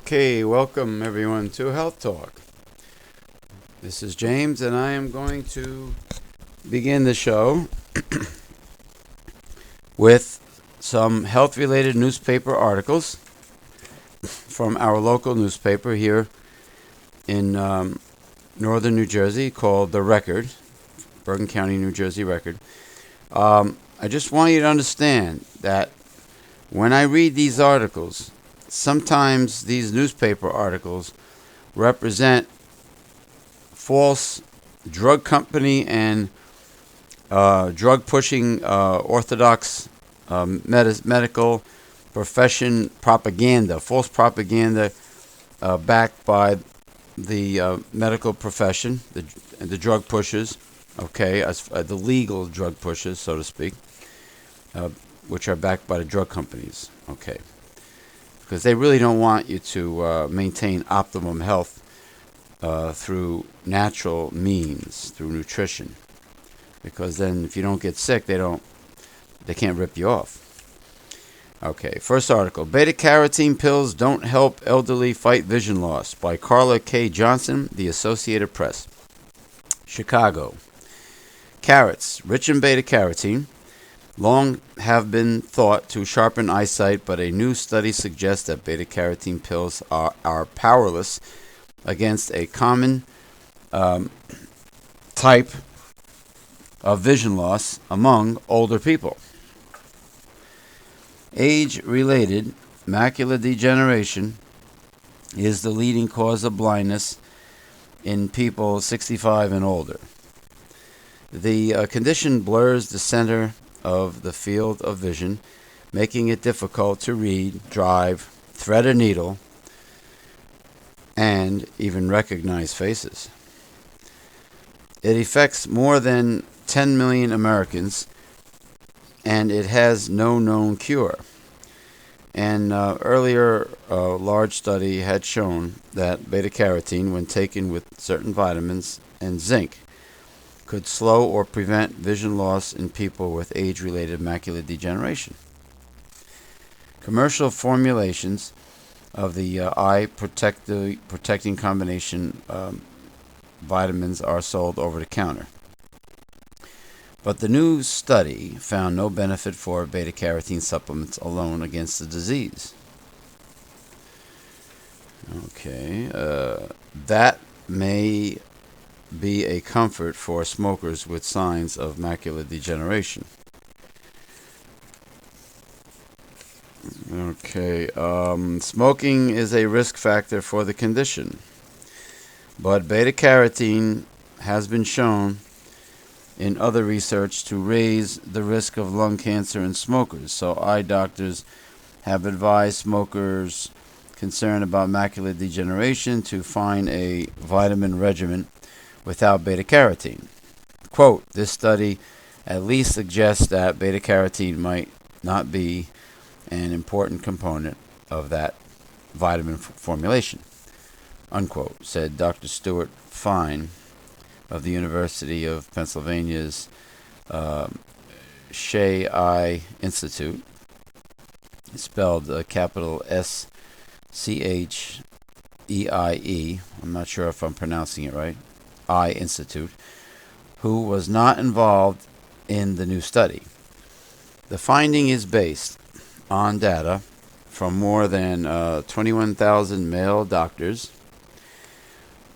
Okay, welcome everyone to Health Talk. This is James, and I am going to begin the show with some health-related newspaper articles from our local newspaper here in northern New Jersey called The Record, Bergen County, New Jersey Record. I just want you to understand that when I read these articles, sometimes these newspaper articles represent false drug company and drug pushing orthodox medical profession propaganda, false propaganda backed by the medical profession, the drug pushers, the legal drug pushers, so to speak, which are backed by the drug companies, because they really don't want you to maintain optimum health through natural means, through nutrition, because then if you don't get sick, they can't rip you off. Okay, first article: beta-carotene pills don't help elderly fight vision loss, by Carla K. Johnson, The Associated Press. Chicago. Carrots, rich in beta-carotene, long have been thought to sharpen eyesight, but a new study suggests that beta-carotene pills are powerless against a common type of vision loss among older people. Age-related macular degeneration is the leading cause of blindness in people 65 and older. The condition blurs the center of the field of vision, making it difficult to read, drive, thread a needle, and even recognize faces. It affects more than 10 million Americans, and it has no known cure. An earlier large study had shown that beta-carotene, when taken with certain vitamins and zinc, could slow or prevent vision loss in people with age-related macular degeneration. Commercial formulations of the eye protecting combination vitamins are sold over the counter. But the new study found no benefit for beta-carotene supplements alone against the disease. That may be a comfort for smokers with signs of macular degeneration. Smoking is a risk factor for the condition, but beta-carotene has been shown in other research to raise the risk of lung cancer in smokers. So eye doctors have advised smokers concerned about macular degeneration to find a vitamin regimen without beta-carotene. Quote, this study at least suggests that beta-carotene might not be an important component of that vitamin formulation, unquote, said Dr. Stuart Fine of the University of Pennsylvania's Shea Eye Institute. It's spelled capital SCHEIE. I'm not sure if I'm pronouncing it right. Eye Institute, who was not involved in the new study. The finding is based on data from more than 21,000 male doctors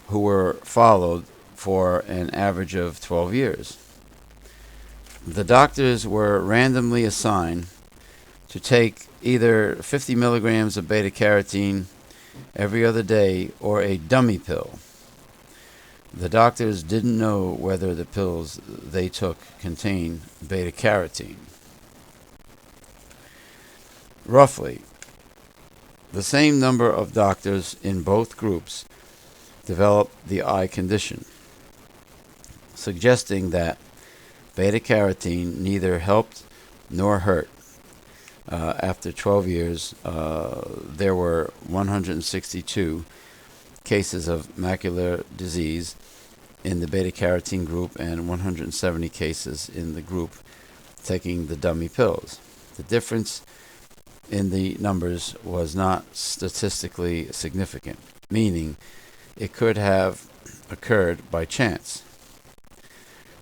who were followed for an average of 12 years. The doctors were randomly assigned to take either 50 milligrams of beta-carotene every other day or a dummy pill. The doctors didn't know whether the pills they took contained beta-carotene. Roughly, the same number of doctors in both groups developed the eye condition, suggesting that beta-carotene neither helped nor hurt. After 12 years, there were 162 cases of macular disease in the beta-carotene group and 170 cases in the group taking the dummy pills. The difference between the two groups was 1 in 1,000 cases. The difference between the two groups was 1 in 1,000 cases in the group taking the dummy pills. The difference between the two groups was 1 in 1,000 cases in the group taking the dummy pills. The difference in the numbers was not statistically significant, meaning it could have occurred by chance.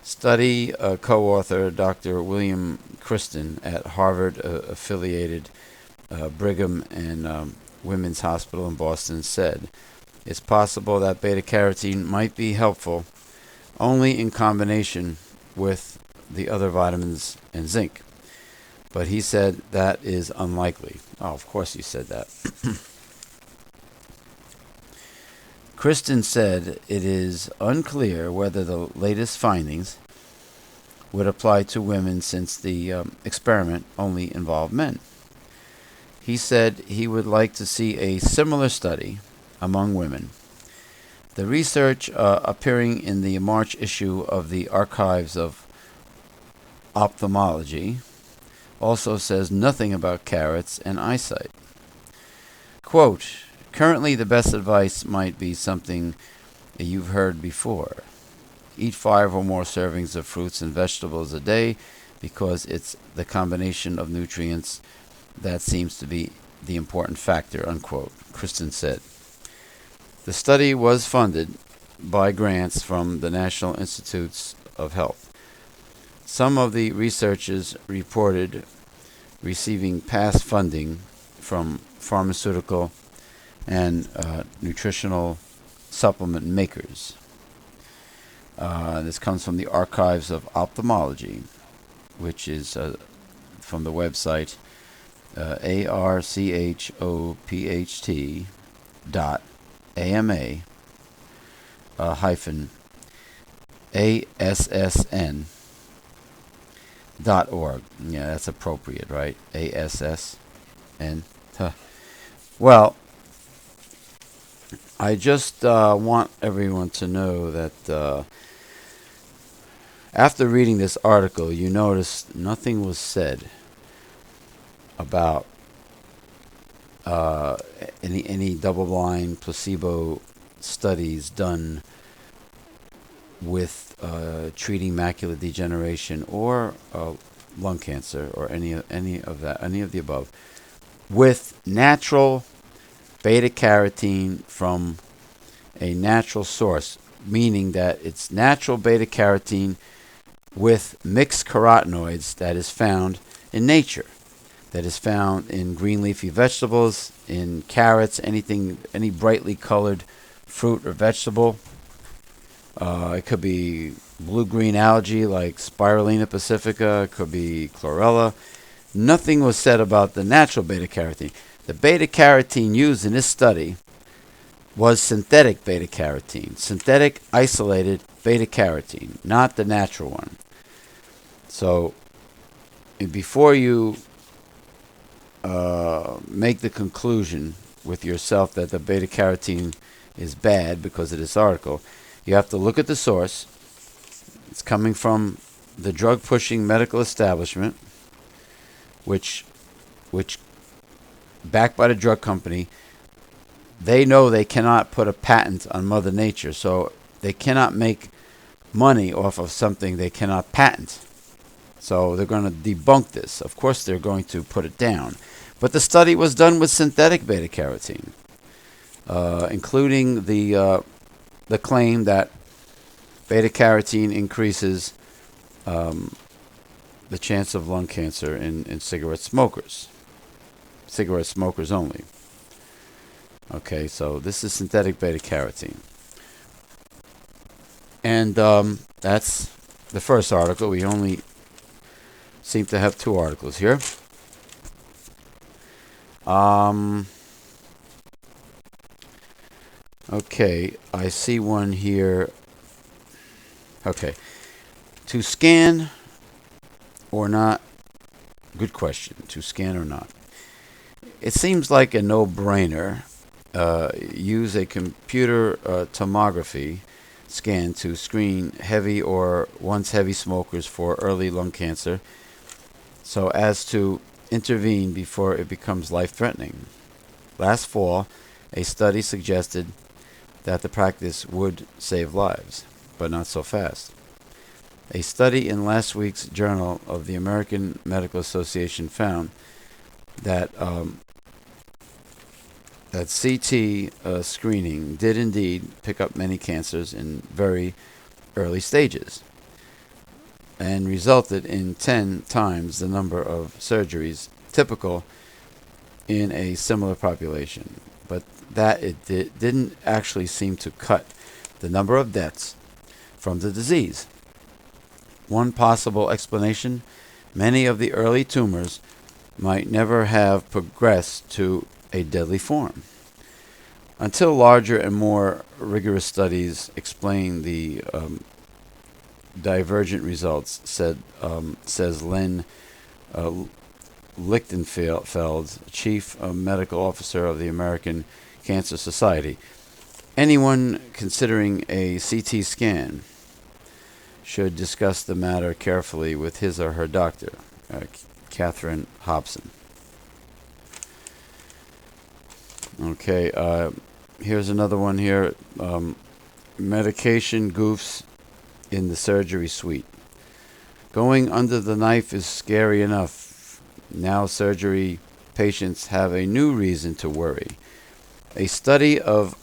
Study co-author Dr. William Kristen at Harvard-affiliated Brigham and Women's Hospital in Boston said, it's possible that beta-carotene might be helpful only in combination with the other vitamins and zinc. But he said that is unlikely. Oh, of course he said that. Kristen said it is unclear whether the latest findings would apply to women since the experiment only involved men. He said he would like to see a similar study among women. The research appearing in the March issue of the Archives of Ophthalmology also says nothing about carrots and eyesight. Quote, currently the best advice might be something you've heard before. Eat 5 or more servings of fruits and vegetables a day because it's the combination of nutrients that seems to be the important factor, unquote, Kristen said. The study was funded by grants from the National Institutes of Health. Some of the researchers reported receiving past funding from pharmaceutical and nutritional supplement makers. This comes from the Archives of Ophthalmology, which is from the website archopht.ama hyphen ASSN.org. Yeah, that's appropriate, right? ASSN. Huh. Well, I just want everyone to know that after reading this article, you notice nothing was said about any double-blind placebo studies done with treating macular degeneration or lung cancer or any of the above with natural beta carotene from a natural source, meaning that it's natural beta carotene with mixed carotenoids that is found in nature, that is found in green leafy vegetables, in carrots, any brightly colored fruit or vegetable. It could be blue-green algae like Spirulina pacifica. It could be chlorella. Nothing was said about the natural beta-carotene. The beta-carotene used in this study was synthetic beta-carotene, synthetic isolated beta-carotene, not the natural one. So before you make the conclusion with yourself that the beta-carotene is bad because of this article, you have to look at the source. It's coming from the drug-pushing medical establishment, which backed by the drug company. They know they cannot put a patent on Mother Nature, so they cannot make money off of something they cannot patent. So they're going to debunk this. Of course, they're going to put it down. But the study was done with synthetic beta-carotene, including the claim that beta-carotene increases the chance of lung cancer in cigarette smokers. Cigarette smokers only. Okay, so this is synthetic beta-carotene. And that's the first article. We only seem to have two articles here. Okay, I see one here. Okay. To scan or not? Good question. To scan or not? It seems like a no-brainer. Use a computer tomography scan to screen heavy or once heavy smokers for early lung cancer so as to intervene before it becomes life-threatening. Last fall, a study suggested that the practice would save lives, but not so fast. A study in last week's Journal of the American Medical Association found that that CT screening did indeed pick up many cancers in very early stages and resulted in 10 times the number of surgeries typical in a similar population. But that didn't actually seem to cut the number of deaths from the disease. One possible explanation: many of the early tumors might never have progressed to a deadly form until larger and more rigorous studies explain the divergent results, says Len Lichtenfeld, Chief Medical Officer of the American Cancer Society. Anyone considering a CT scan should discuss the matter carefully with his or her doctor, Catherine Hobson. Okay, here's another one here. Medication goofs in the surgery suite. Going under the knife is scary enough. Now surgery patients have a new reason to worry. A study of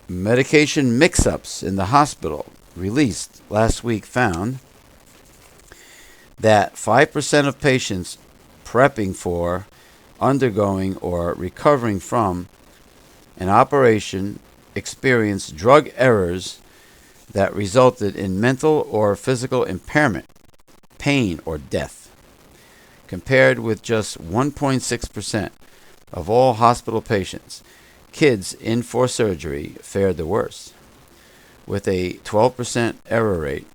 medication mix-ups in the hospital released last week found that 5% of patients prepping for, undergoing, or recovering from an operation experienced drug errors that resulted in mental or physical impairment, pain, or death, compared with just 1.6% of all hospital patients. Kids in for surgery fared the worst. With a 12% error rate,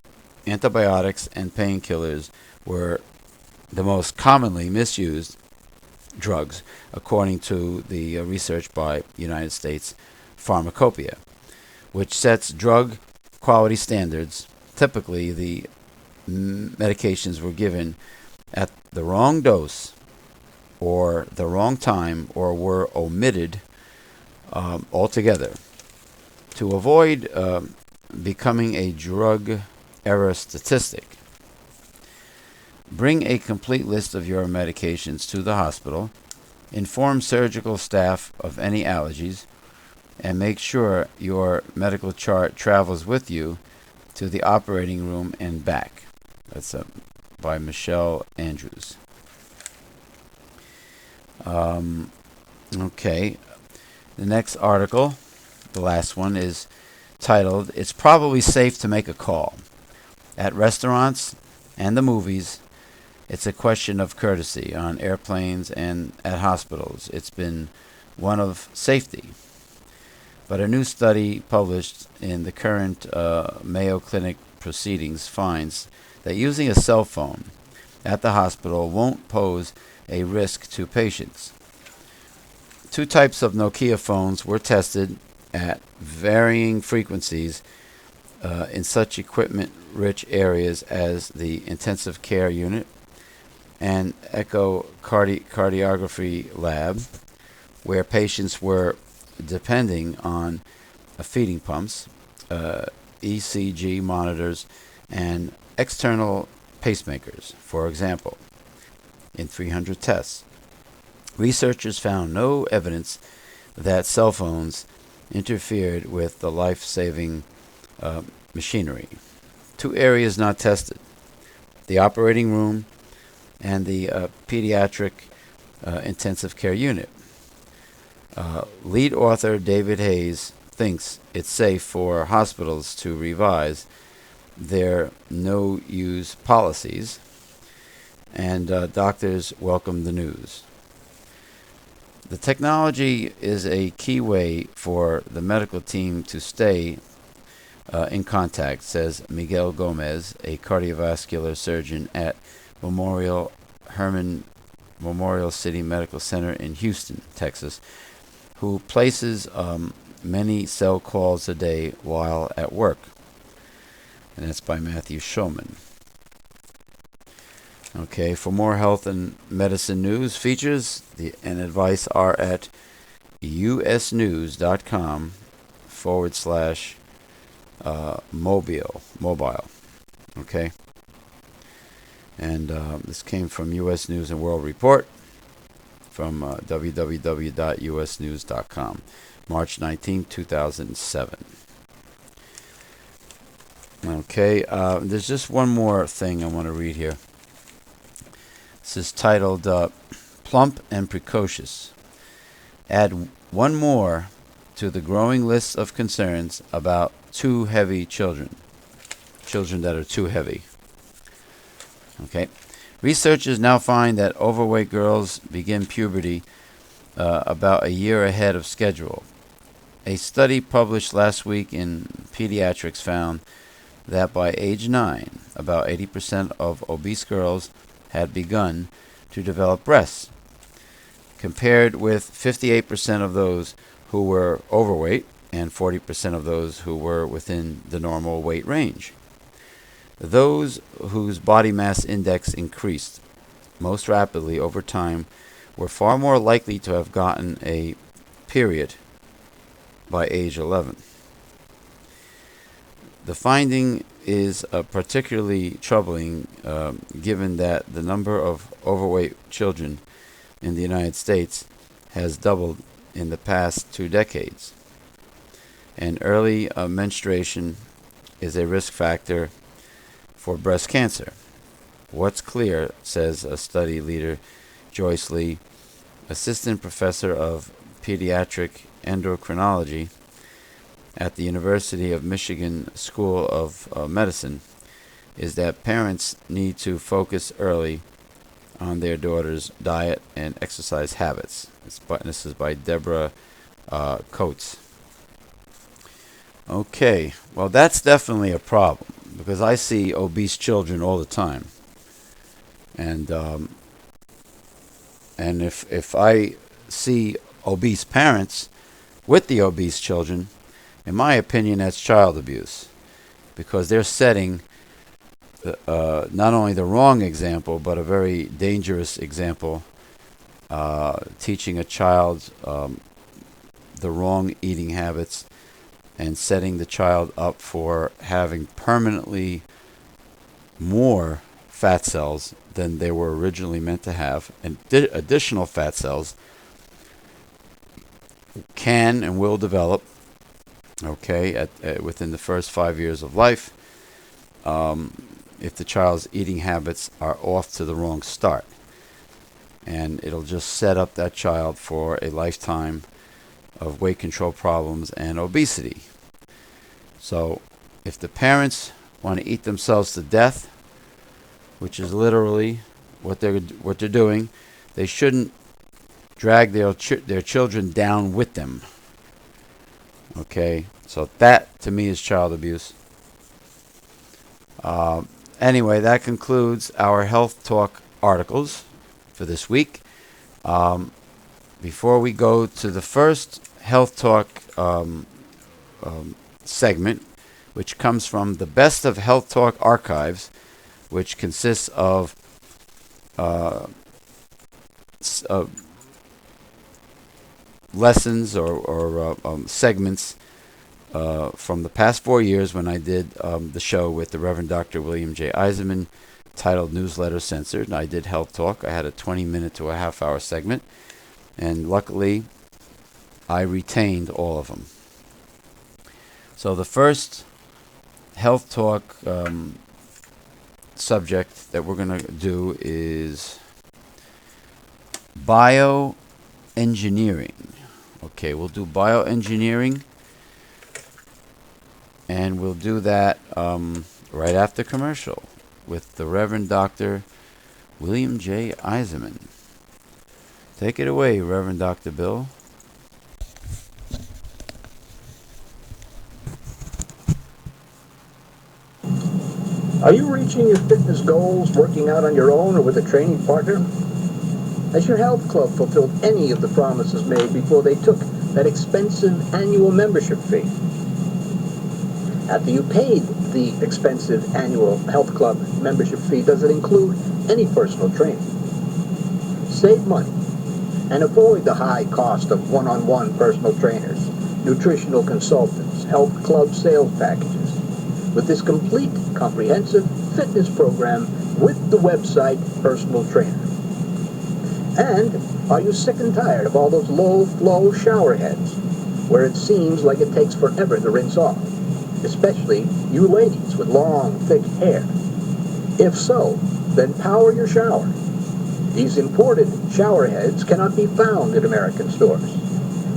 antibiotics and painkillers were the most commonly misused drugs, according to the research by United States Pharmacopoeia, which sets drug quality standards. Typically, the medications were given at the wrong dose or the wrong time or were omitted altogether. To avoid becoming a drug error statistic, bring a complete list of your medications to the hospital, inform surgical staff of any allergies, and make sure your medical chart travels with you to the operating room and back. That's by Michelle Andrews. Okay, the next article, the last one, is titled, "It's Probably Safe to Make a Call. At Restaurants and the Movies, it's a question of courtesy. On airplanes and at hospitals, it's been one of safety." But a new study published in the current Mayo Clinic proceedings finds that using a cell phone at the hospital won't pose a risk to patients. Two types of Nokia phones were tested at varying frequencies in such equipment-rich areas as the intensive care unit and echocardiography lab, where patients were depending on feeding pumps, ECG monitors, and external pacemakers. For example, in 300 tests, researchers found no evidence that cell phones interfered with the life-saving machinery. Two areas not tested: the operating room and the pediatric intensive care unit. Lead author David Hayes thinks it's safe for hospitals to revise their no-use policies, and doctors welcome the news. The technology is a key way for the medical team to stay in contact, says Miguel Gomez, a cardiovascular surgeon at Memorial City Medical Center in Houston, Texas, who places many cell calls a day while at work. And that's by Matthew Shulman. Okay, for more health and medicine news, features, and advice are at usnews.com/mobile. Okay? And this came from U.S. News and World Report from www.usnews.com, March 19, 2007. Okay, there's just one more thing I want to read here. This is titled Plump and Precocious. Add one more to the growing list of concerns about too heavy children. Children that are too heavy. Okay. Researchers now find that overweight girls begin puberty about a year ahead of schedule. A study published last week in Pediatrics found that by age 9, about 80% of obese girls had begun to develop breasts, compared with 58% of those who were overweight and 40% of those who were within the normal weight range. Those whose body mass index increased most rapidly over time were far more likely to have gotten a period by age 11. The finding is particularly troubling given that the number of overweight children in the United States has doubled in the past 2 decades. And early menstruation is a risk factor for breast cancer. What's clear, says a study leader Joyce Lee, assistant professor of pediatric endocrinology at the University of Michigan School of Medicine, is that parents need to focus early on their daughter's diet and exercise habits. This is by Deborah Coates. Okay, well, that's definitely a problem because I see obese children all the time, and if I see obese parents with the obese children, in my opinion, that's child abuse, because they're setting not only the wrong example, but a very dangerous example, teaching a child the wrong eating habits and setting the child up for having permanently more fat cells than they were originally meant to have, and additional fat cells can and will develop, okay, within the first 5 years of life, if the child's eating habits are off to the wrong start. And it'll just set up that child for a lifetime of weight control problems and obesity. So if the parents want to eat themselves to death, which is literally what they're doing, they shouldn't drag their children down with them. Okay, so that to me is child abuse. Anyway, that concludes our Health Talk articles for this week. Before we go to the first Health Talk segment, which comes from the Best of Health Talk archives, which consists of lessons or segments from the past 4 years when I did the show with the Reverend Dr. William J. Eisenman, titled Newsletter Censored. And I did Health Talk. I had a 20-minute to a half-hour segment, and luckily I retained all of them. So the first Health Talk subject that we're going to do is bioengineering. Okay, we'll do bioengineering, and we'll do that right after commercial with the Reverend Dr. William J. Eisenman. Take it away, Reverend Dr. Bill. Are you reaching your fitness goals working out on your own or with a training partner? Has your health club fulfilled any of the promises made before they took that expensive annual membership fee? After you paid the expensive annual health club membership fee, does it include any personal training? Save money and avoid the high cost of one-on-one personal trainers, nutritional consultants, health club sales packages, with this complete, comprehensive fitness program with the website Personal Trainer. And are you sick and tired of all those low-flow shower heads where it seems like it takes forever to rinse off? Especially you ladies with long, thick hair. If so, then power your shower. These imported shower heads cannot be found in American stores.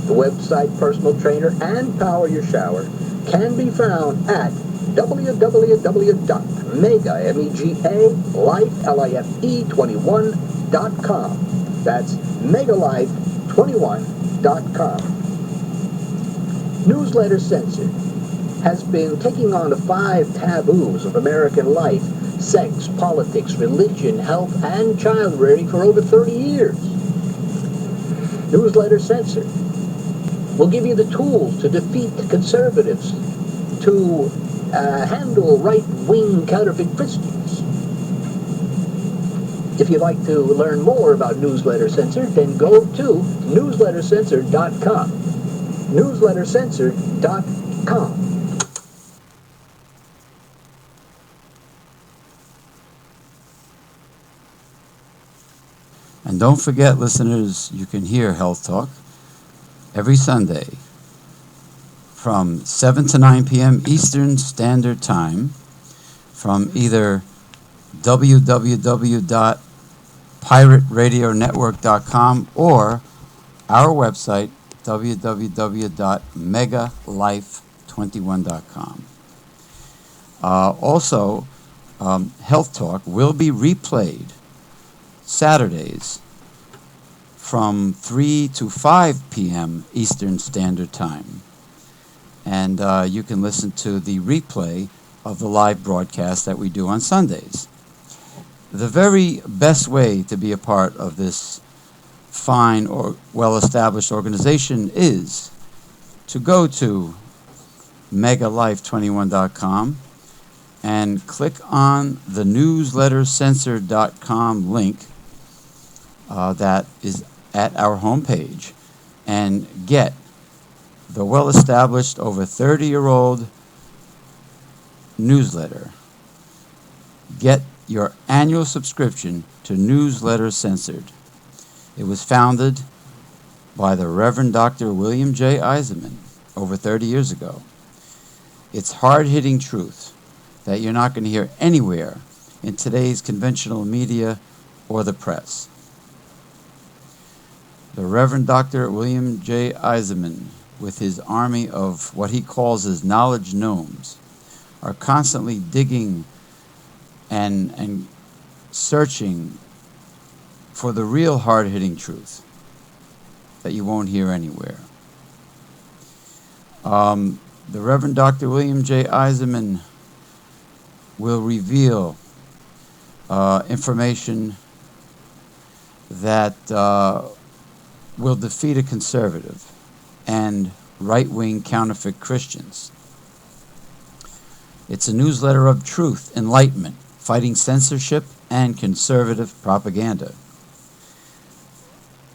The website Personal Trainer and Power Your Shower can be found at www.megalife21.com. That's Megalife21.com. Newsletter Censored has been taking on the 5 taboos of American life: sex, politics, religion, health, and child rearing for over 30 years. Newsletter Censored will give you the tools to defeat conservatives, to handle right-wing counterfeit Christians. If you'd like to learn more about Newsletter Censored, then go to newslettercensored.com. newslettercensored.com. And don't forget, listeners, you can hear Health Talk every Sunday from 7 to 9 p.m. Eastern Standard Time from either www.pirateradionetwork.com or our website, www.megalife21.com. Also, Health Talk will be replayed Saturdays from 3 to 5 p.m. Eastern Standard Time. And you can listen to the replay of the live broadcast that we do on Sundays. The very best way to be a part of this fine or well-established organization is to go to Megalife21.com and click on the newslettercensored.com link that is at our homepage and get the well-established, over 30-year-old newsletter. Get your annual subscription to Newsletter Censored. It was founded by the Reverend Dr. William J. Eisenman over 30 years ago. It's hard-hitting truth that you're not going to hear anywhere in today's conventional media or the press. The Reverend Dr. William J. Eisenman, with his army of what he calls his knowledge gnomes, are constantly digging and searching for the real hard-hitting truth that you won't hear anywhere. The Reverend Dr. William J. Eisenman will reveal information that will defeat a conservative and right-wing counterfeit Christians. It's a newsletter of truth, enlightenment, fighting censorship and conservative propaganda.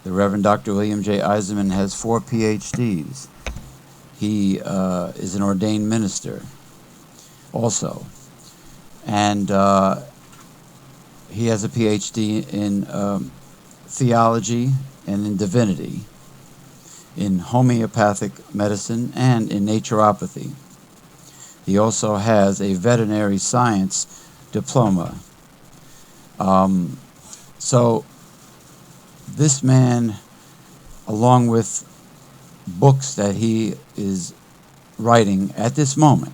The Reverend Dr. William J. Eisenman has 4 PhDs. He is an ordained minister also. And he has a PhD in theology and in divinity, in homeopathic medicine, and in naturopathy. He also has a veterinary science diploma. So this man, along with books that he is writing at this moment,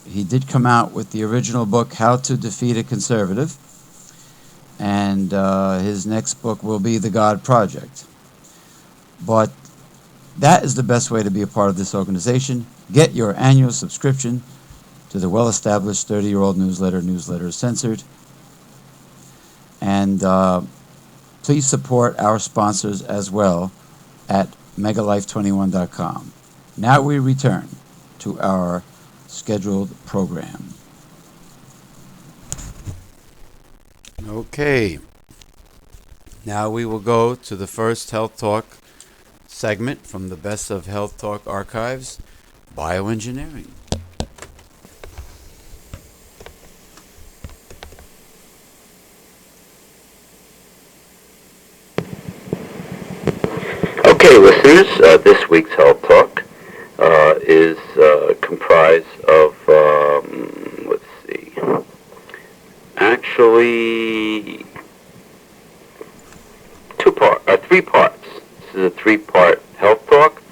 he did come out with the original book, How to Defeat a Conservative, and his next book will be The God Project. But that is the best way to be a part of this organization. Get your annual subscription to the well-established 30-year-old newsletter, Newsletter Censored. And please support our sponsors as well at Megalife21.com. Now we return to our scheduled program. Okay. Now we will go to the first Health Talk segment from the Best of Health Talk archives, bioengineering. Okay, listeners, this week's Health Talk is comprised of, let's see, actually three parts. This is a three-part Health Talk.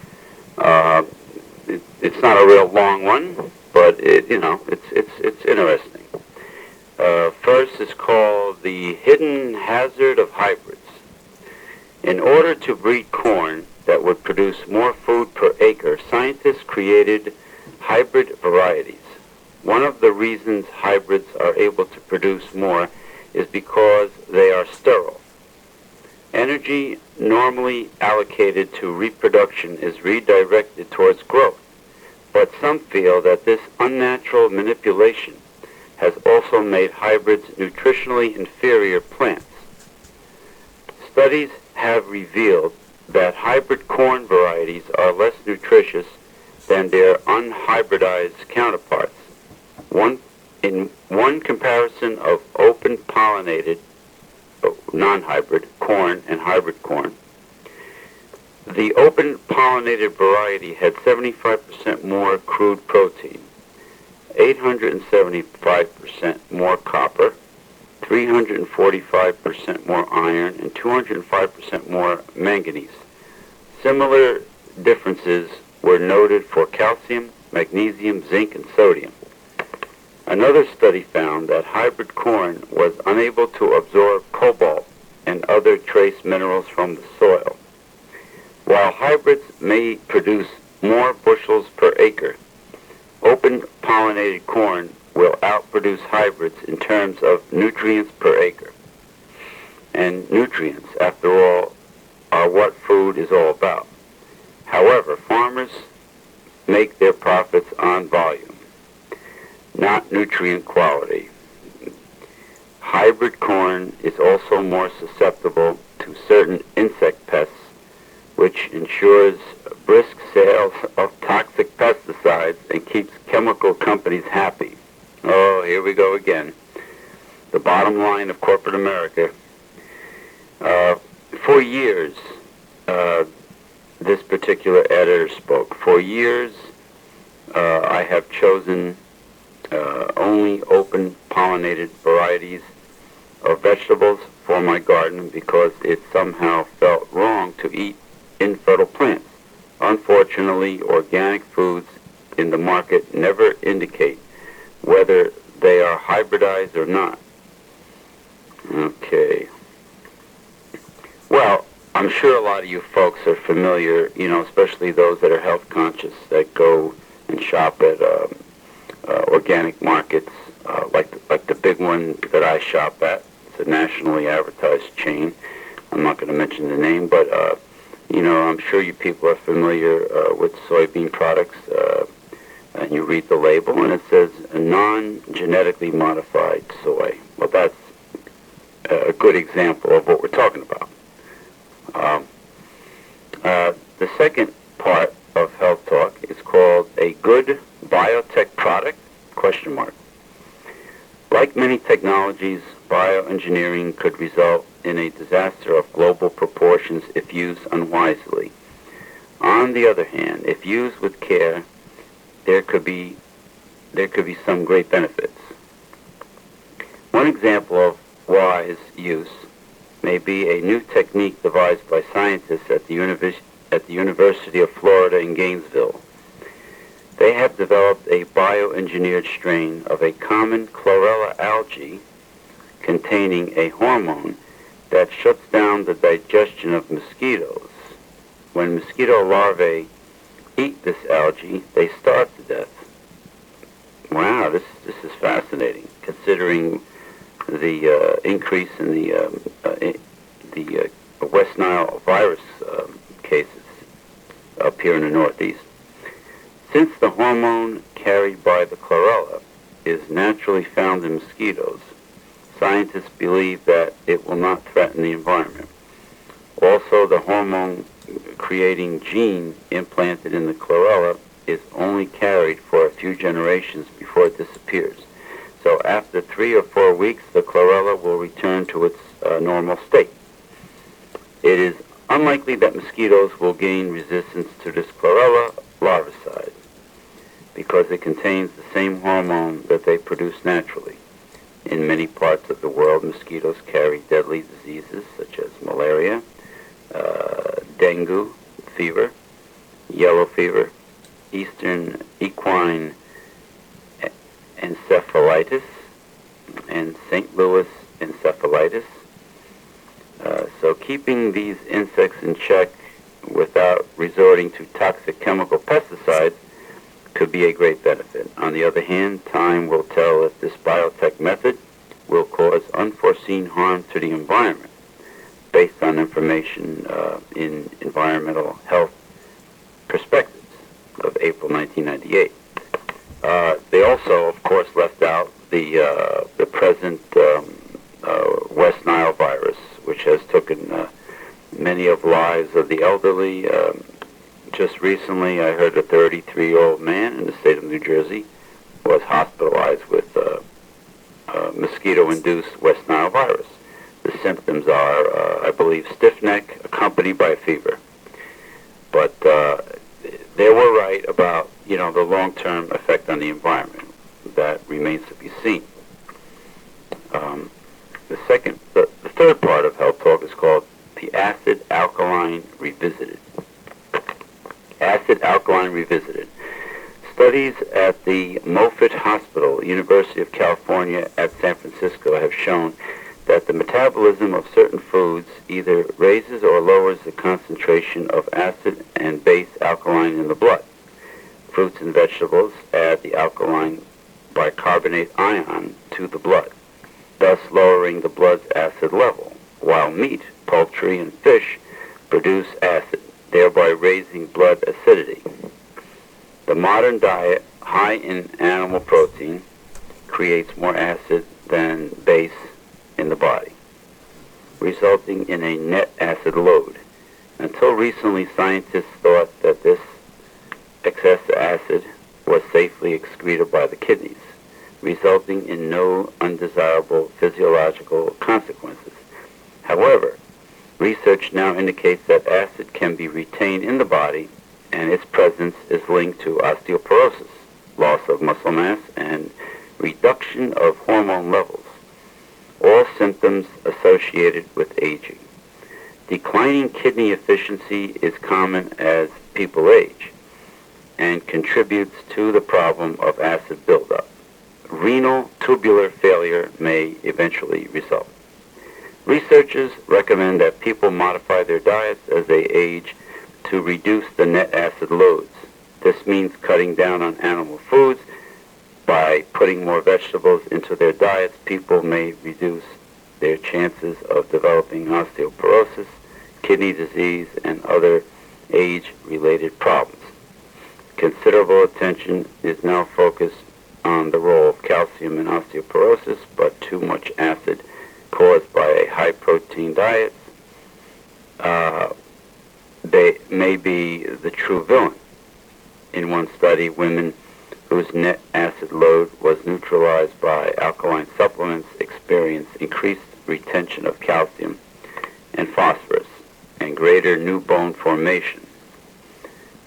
It's not a real long one, but it's interesting. First is called The Hidden Hazard of Hybrids. In order to breed corn that would produce more food per acre, scientists created hybrid varieties. One of the reasons hybrids are able to produce more is because they are sterile. Energy normally allocated to reproduction is redirected towards growth, but some feel that this unnatural manipulation has also made hybrids nutritionally inferior plants. Studies have revealed that hybrid corn varieties are less nutritious than their unhybridized counterparts. In one comparison of open-pollinated, non-hybrid corn and hybrid corn, the open-pollinated variety had 75% more crude protein, 875% more copper, 345% more iron, and 205% more manganese. Similar differences were noted for calcium, magnesium, zinc, and sodium. Another study found that hybrid corn was unable to absorb cobalt and other trace minerals from the soil. While hybrids may produce more bushels per acre, open-pollinated corn will outproduce hybrids in terms of nutrients per acre. And nutrients, after all, are what food is all about. However, farmers make their profits on volume, not nutrient quality. Hybrid corn is also more susceptible to certain insect pests, which ensures brisk sales of toxic pesticides and keeps chemical companies happy. Oh, here we go again. The bottom line of corporate America. For years, this particular editor spoke. For years, I have chosen only open-pollinated varieties of vegetables for my garden because it somehow felt wrong to eat infertile plants. Unfortunately, organic foods in the market never indicate whether they are hybridized or not. Okay. Well, I'm sure a lot of you folks are familiar, especially those that are health conscious that go and shop at organic markets, like the big one that I shop at. It's a nationally advertised chain. I'm not going to mention the name, but I'm sure you people are familiar with soybean products. And you read the label, and it says non-genetically modified soy. Well, that's a good example of what we're talking about. The second part of Health Talk is called A Good Biotech Product? ? Like many technologies, bioengineering could result in a disaster of global proportions if used unwisely. On the other hand, if used with care, there could be some great benefits. One example of wise use may be a new technique devised by scientists at the University of Florida in Gainesville. They have developed a bioengineered strain of a common chlorella algae containing a hormone that shuts down the digestion of mosquitoes. When mosquito larvae eat this algae, they starve to death. Wow, this is fascinating, considering the increase in the West Nile virus cases up here in the Northeast. Since the hormone carried by the chlorella is naturally found in mosquitoes, scientists believe that it will not threaten the environment. Also, the hormone-creating gene implanted in the chlorella is only carried for a few generations before it disappears. So after 3 or 4 weeks, the chlorella will return to its normal state. It is unlikely that mosquitoes will gain resistance to this chlorella larvicide because it contains the same hormone that they produce naturally. In many parts of the world, mosquitoes carry deadly diseases such as malaria, dengue fever, yellow fever, eastern equine encephalitis, and St. Louis encephalitis. So keeping these insects in check without resorting to toxic chemical pesticides could be a great benefit. On the other hand, time will tell if this biotech method will cause unforeseen harm to the environment based on information in Environmental Health Perspectives of April 1998. They also, of course, left out the present West Nile virus, which has taken many of lives of the elderly. Just recently, I heard a 33-year-old man in the state of New Jersey was hospitalized with mosquito-induced West Nile virus. The symptoms are, I believe, stiff neck accompanied by fever. But they were right about, the long-term effect on the environment. That remains to be seen. The third part of Health Talk is called the Acid Alkaline Revisited. Acid Alkaline Revisited. Studies at the Moffitt Hospital, University of California at San Francisco, have shown that the metabolism of certain foods either raises or lowers the concentration of acid and base alkaline in the blood. Fruits and vegetables add the alkaline bicarbonate ion to the blood, thus lowering the blood's acid level, while meat, poultry, and fish produce acid, thereby raising blood acidity. The modern diet, high in animal protein, creates more acid than base in the body, resulting in a net acid load. Until recently, scientists thought that this excess acid was safely excreted by the kidneys, resulting in no undesirable physiological consequences. However, research now indicates that acid can be retained in the body, and its presence is linked to osteoporosis, loss of muscle mass, and reduction of hormone levels, all symptoms associated with aging. Declining kidney efficiency is common as people age and contributes to the problem of acid buildup. Renal tubular failure may eventually result. Researchers recommend that people modify their diets as they age to reduce the net acid loads. This means cutting down on animal foods. By putting more vegetables into their diets, people may reduce their chances of developing osteoporosis, kidney disease, and other age-related problems. Considerable attention is now focused on the role of calcium in osteoporosis, but too much acid caused by a high-protein diet they may be the true villain. In one study, women whose net acid load was neutralized by alkaline supplements experienced increased retention of calcium and phosphorus and greater new bone formation.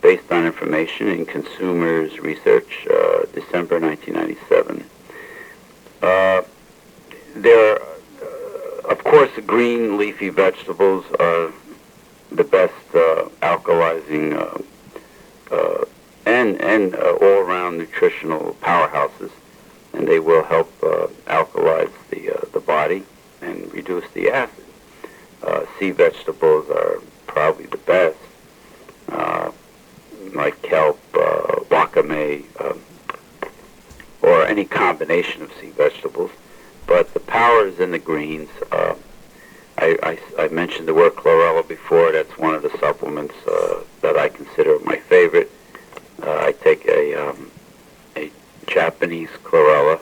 Based on information in Consumers Research, December 1997. There are, of course, green leafy vegetables are the best alkalizing and all-around nutritional powerhouses, and they will help alkalize the body and reduce the acid. Sea vegetables are probably the best, like kelp, wakame, or any combination of sea vegetables. But the power is in the greens. I mentioned the word chlorella before. That's one of the supplements that I consider my favorite. I take a Japanese chlorella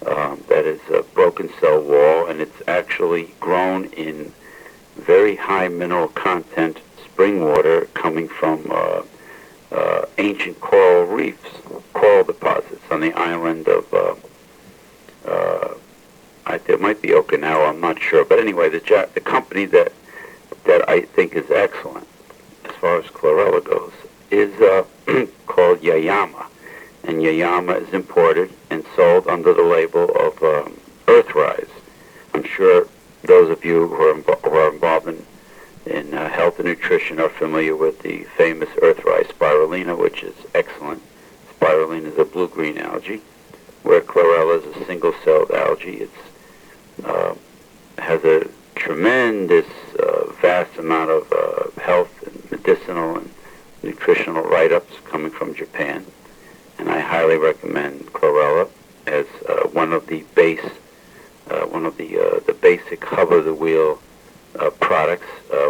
that is a broken cell wall, and it's actually grown in very high mineral content spring water coming from ancient coral reefs, coral deposits on the island of, there might be Okinawa, I'm not sure. But anyway, the company that that I think is excellent as far as chlorella goes is called Yayama. And Yayama is imported and sold under the label of Earthrise. I'm sure those of you who are involved in health and nutrition are familiar with the famous Earthrise spirulina, which is excellent. Spirulina is a blue-green algae, where chlorella is a single-celled algae. It has a tremendous, vast amount of health and medicinal and nutritional write-ups coming from Japan. And I highly recommend chlorella as one of the basic hub of the wheel products.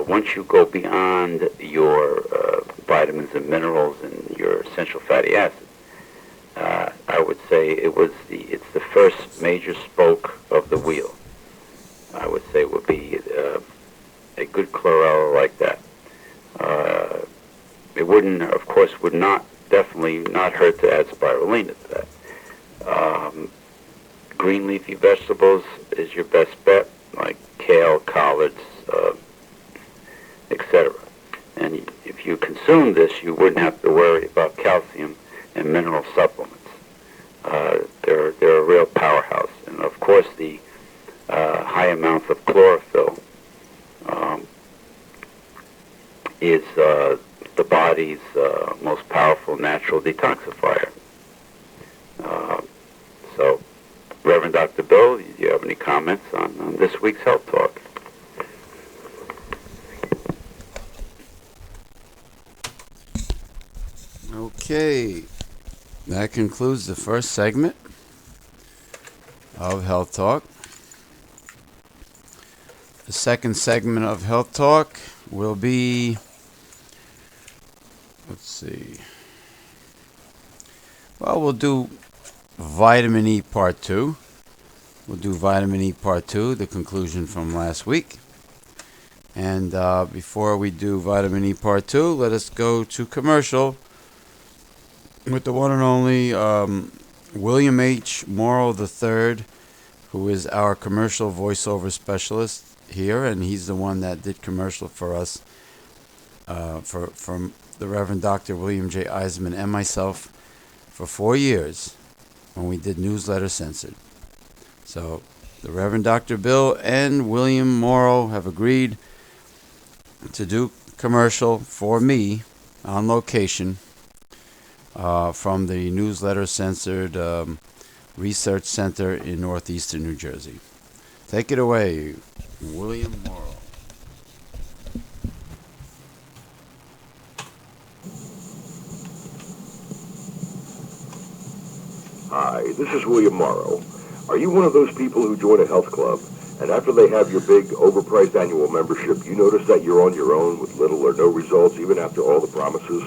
Once you go beyond your vitamins and minerals and your essential fatty acids, I would say it's the first major spoke of the wheel. I would say it would be a good chlorella like that. It wouldn't, of course, definitely not hurt to add spirulina to that. Green leafy vegetables is your best bet, like kale, collards, etc. And if you consume this, you wouldn't have to worry about calcium and mineral supplements. They're a real powerhouse. And of course, the high amounts of chlorophyll is the body's most powerful natural detoxifier. So, Reverend Dr. Bill, do you have any comments on this week's Health Talk? Okay, that concludes the first segment of Health Talk. The second segment of Health Talk will be, we'll do Vitamin E Part 2. We'll do Vitamin E Part 2, the conclusion from last week. And before we do Vitamin E Part 2, let us go to commercial with the one and only William H. Morrow III, who is our commercial voiceover specialist here, and he's the one that did commercial for us, from the Reverend Dr. William J. Eisman and myself for 4 years when we did Newsletter Censored. So the Reverend Dr. Bill and William Morrow have agreed to do commercial for me on location from the Newsletter Censored Research Center in northeastern New Jersey. Take it away, William Morrow. Hi, this is William Morrow. Are you one of those people who join a health club, and after they have your big, overpriced annual membership, you notice that you're on your own with little or no results even after all the promises?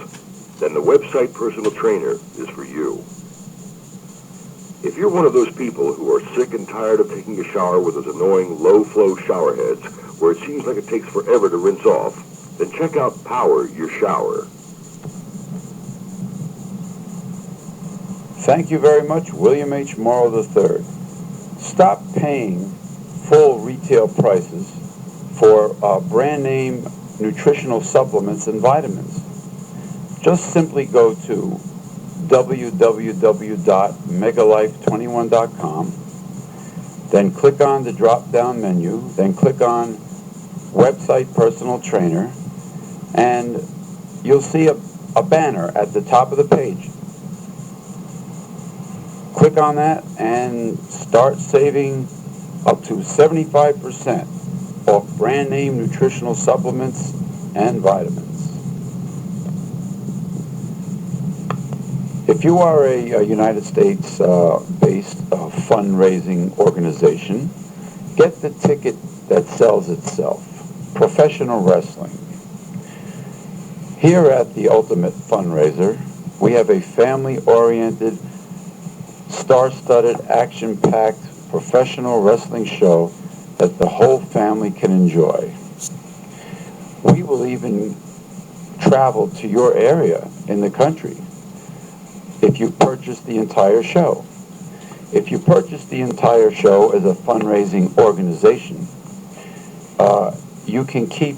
Then the website Personal Trainer is for you. If you're one of those people who are sick and tired of taking a shower with those annoying low-flow shower heads where it seems like it takes forever to rinse off, then check out Power Your Shower. Thank you very much, William H. Morrow III. Stop paying full retail prices for brand name nutritional supplements and vitamins. Just simply go to www.megalife21.com, then click on the drop-down menu, then click on Website Personal Trainer, and you'll see a banner at the top of the page. Click on that and start saving up to 75% off brand name nutritional supplements and vitamins. If you are a United States based fundraising organization, get the ticket that sells itself, professional wrestling. Here at the Ultimate Fundraiser, we have a family-oriented, star-studded, action-packed professional wrestling show that the whole family can enjoy. We will even travel to your area in the country if you purchase the entire show. If you purchase the entire show as a fundraising organization, you can keep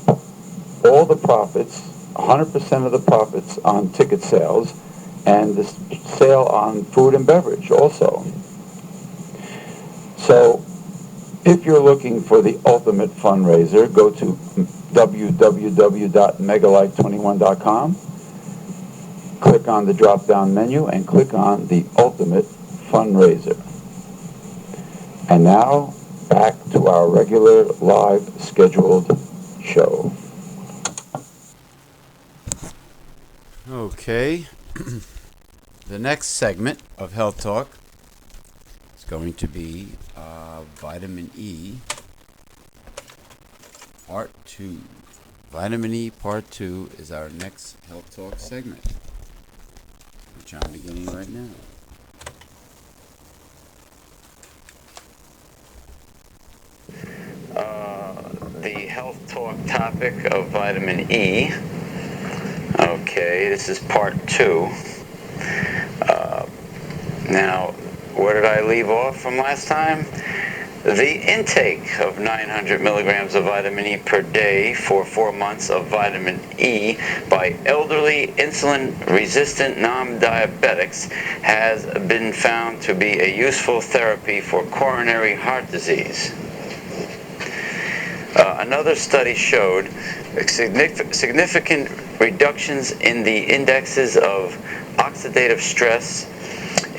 all the profits, 100% of the profits on ticket sales, and the sale on food and beverage also. So if you're looking for the ultimate fundraiser, go to www.megalife21.com, click on the drop-down menu, and click on the ultimate fundraiser. And now, back to our regular live scheduled show. Okay. The next segment of Health Talk is going to be Vitamin E Part 2. Vitamin E Part 2 is our next Health Talk segment, which I'm beginning right now. The Health Talk topic of Vitamin E. Okay, this is Part 2. Now, where did I leave off from last time? The intake of 900 milligrams of vitamin E per day for 4 months of vitamin E by elderly insulin-resistant non-diabetics has been found to be a useful therapy for coronary heart disease. Another study showed significant reductions in the indexes of oxidative stress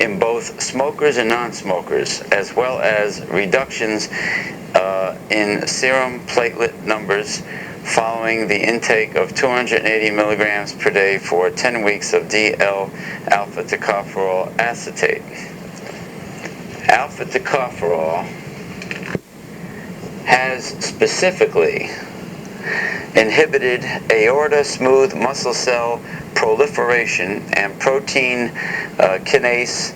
in both smokers and non-smokers, as well as reductions in serum platelet numbers following the intake of 280 milligrams per day for 10 weeks of D-L-alpha tocopherol acetate. Alpha tocopherol has specifically inhibited aorta smooth muscle cell proliferation and protein kinase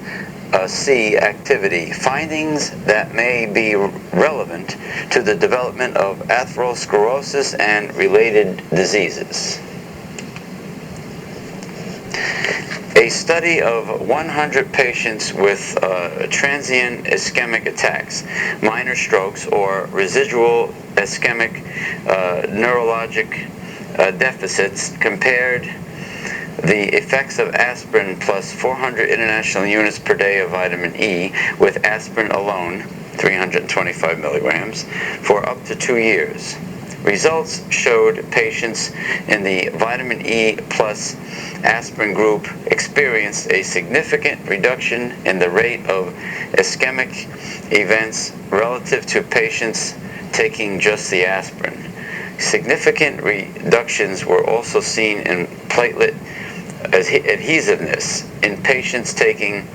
C activity, findings that may be relevant to the development of atherosclerosis and related diseases. A study of 100 patients with transient ischemic attacks, minor strokes, or residual ischemic neurologic deficits compared the effects of aspirin plus 400 international units per day of vitamin E with aspirin alone, 325 milligrams, for up to 2 years. Results showed patients in the vitamin E plus aspirin group experienced a significant reduction in the rate of ischemic events relative to patients taking just the aspirin. Significant reductions were also seen in platelet adhesiveness in patients taking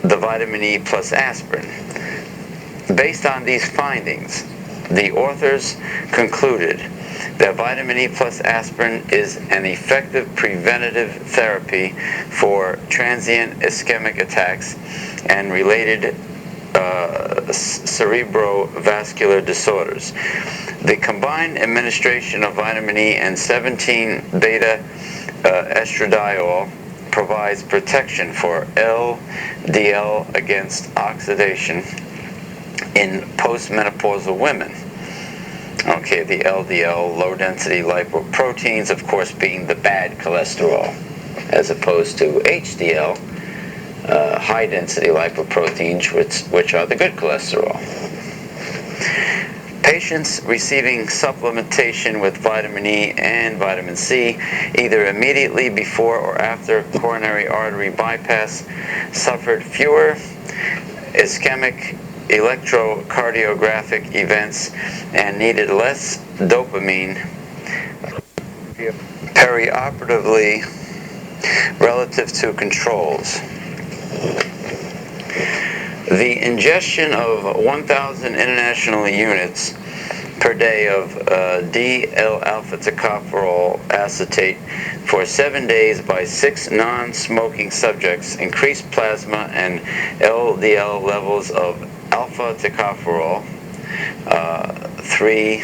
the vitamin E plus aspirin. Based on these findings, the authors concluded that vitamin E plus aspirin is an effective preventative therapy for transient ischemic attacks and related cerebrovascular disorders. The combined administration of vitamin E and 17-beta estradiol provides protection for LDL against oxidation in postmenopausal women. Okay, the LDL, low-density lipoproteins, of course, being the bad cholesterol, as opposed to HDL, high-density lipoproteins, which are the good cholesterol. Patients receiving supplementation with vitamin E and vitamin C, either immediately before or after coronary artery bypass, suffered fewer ischemic electrocardiographic events and needed less dopamine perioperatively relative to controls. The ingestion of 1,000 international units per day of D-L-alpha tocopherol acetate for 7 days by 6 non-smoking subjects increased plasma and LDL levels of alpha tocopherol 3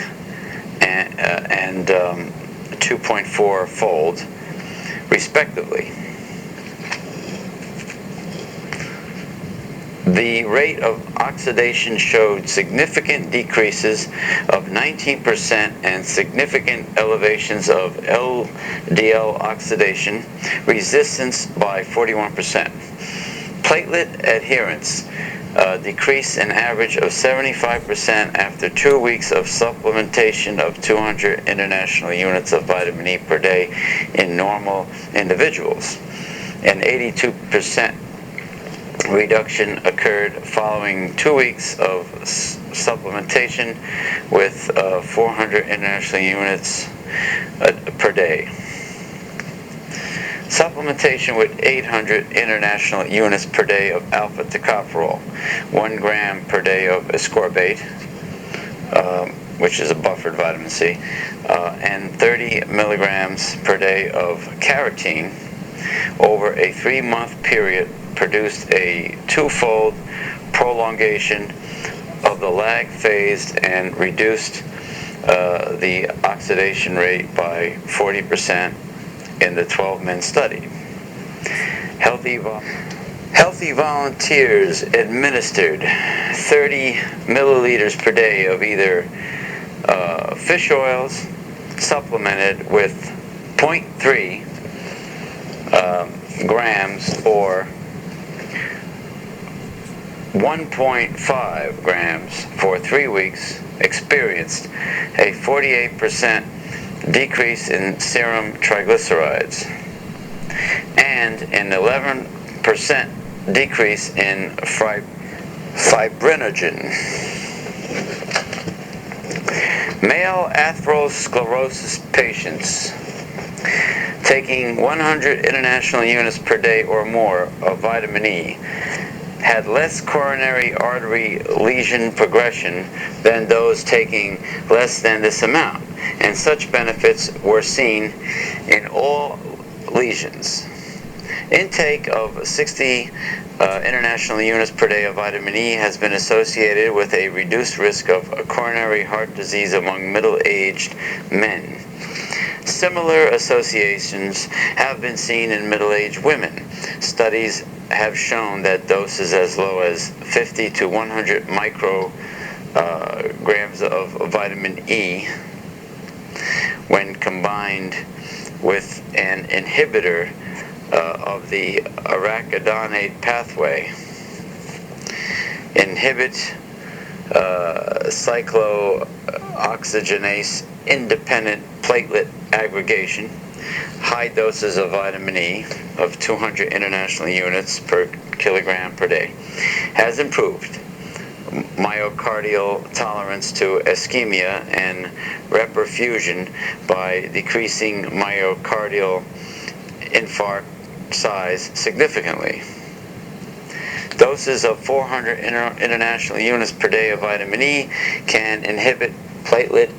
and 2.4 fold, respectively. The rate of oxidation showed significant decreases of 19% and significant elevations of LDL oxidation resistance by 41%. Platelet adherence decreased an average of 75% after 2 weeks of supplementation of 200 international units of vitamin E per day in normal individuals. An 82% reduction occurred following 2 weeks of supplementation with 400 international units per day. Supplementation with 800 international units per day of alpha tocopherol, 1 gram per day of ascorbate, which is a buffered vitamin C, and 30 milligrams per day of carotene over a 3-month period produced a 2-fold prolongation of the lag phase and reduced the oxidation rate by 40% in the 12-men study. Healthy volunteers administered 30 milliliters per day of either fish oils supplemented with 0.3 grams or 1.5 grams for 3 weeks experienced a 48% decrease in serum triglycerides and an 11% decrease in fibrinogen. Male atherosclerosis patients taking 100 international units per day or more of vitamin E had less coronary artery lesion progression than those taking less than this amount, and such benefits were seen in all lesions. Intake of 60 international units per day of vitamin E has been associated with a reduced risk of coronary heart disease among middle-aged men. Similar associations have been seen in middle-aged women. Studies have shown that doses as low as 50 to 100 micrograms of vitamin E, when combined with an inhibitor of the arachidonate pathway, inhibit cyclooxygenase independent platelet aggregation. High doses of vitamin E of 200 international units per kilogram per day has improved myocardial tolerance to ischemia and reperfusion by decreasing myocardial infarct size significantly. Doses of 400 international units per day of vitamin E can inhibit platelet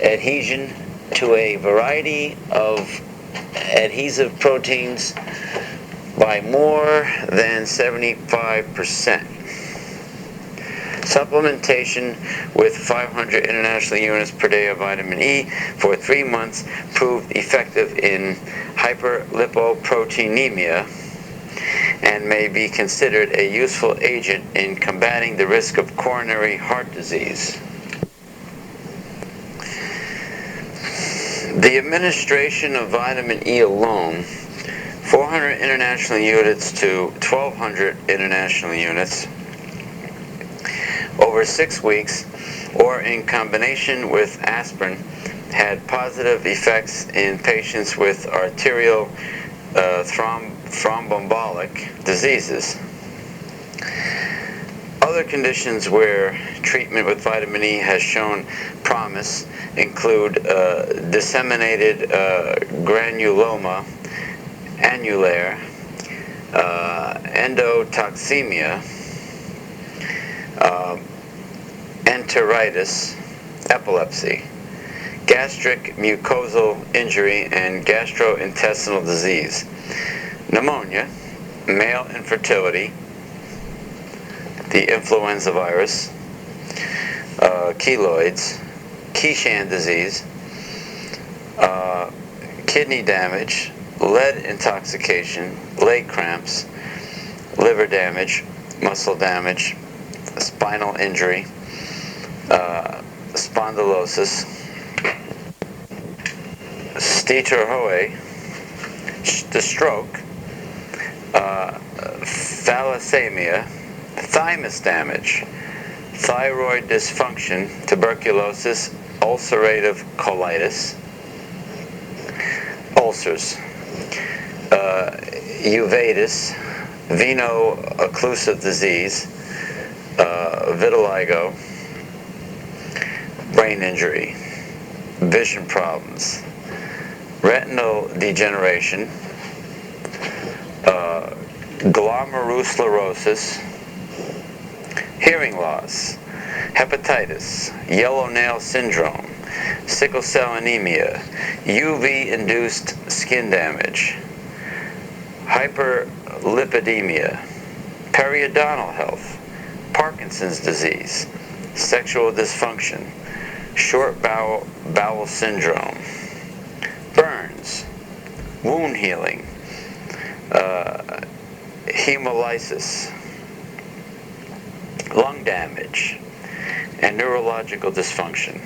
adhesion to a variety of adhesive proteins by more than 75%. Supplementation with 500 international units per day of vitamin E for 3 months proved effective in hyperlipoproteinemia and may be considered a useful agent in combating the risk of coronary heart disease. The administration of vitamin E alone, 400 international units to 1,200 international units, over 6 weeks, or in combination with aspirin, had positive effects in patients with arterial thromboembolic diseases. Other conditions where treatment with vitamin E has shown promise include disseminated granuloma annulare, endotoxemia, enteritis, epilepsy, gastric mucosal injury, and gastrointestinal disease, pneumonia, male infertility, the influenza virus, keloids, Keshan disease, kidney damage, lead intoxication, leg cramps, liver damage, muscle damage, spinal injury, spondylosis, steatorrhea, the stroke, thalassemia, thymus damage, thyroid dysfunction, tuberculosis, ulcerative colitis, ulcers, uveitis, veno-occlusive disease, vitiligo, brain injury, vision problems, retinal degeneration, glomerulosclerosis, hearing loss, hepatitis, yellow nail syndrome, sickle cell anemia, UV-induced skin damage, hyperlipidemia, periodontal health, Parkinson's disease, sexual dysfunction, short bowel syndrome, burns, wound healing, hemolysis, lung damage, and neurological dysfunction.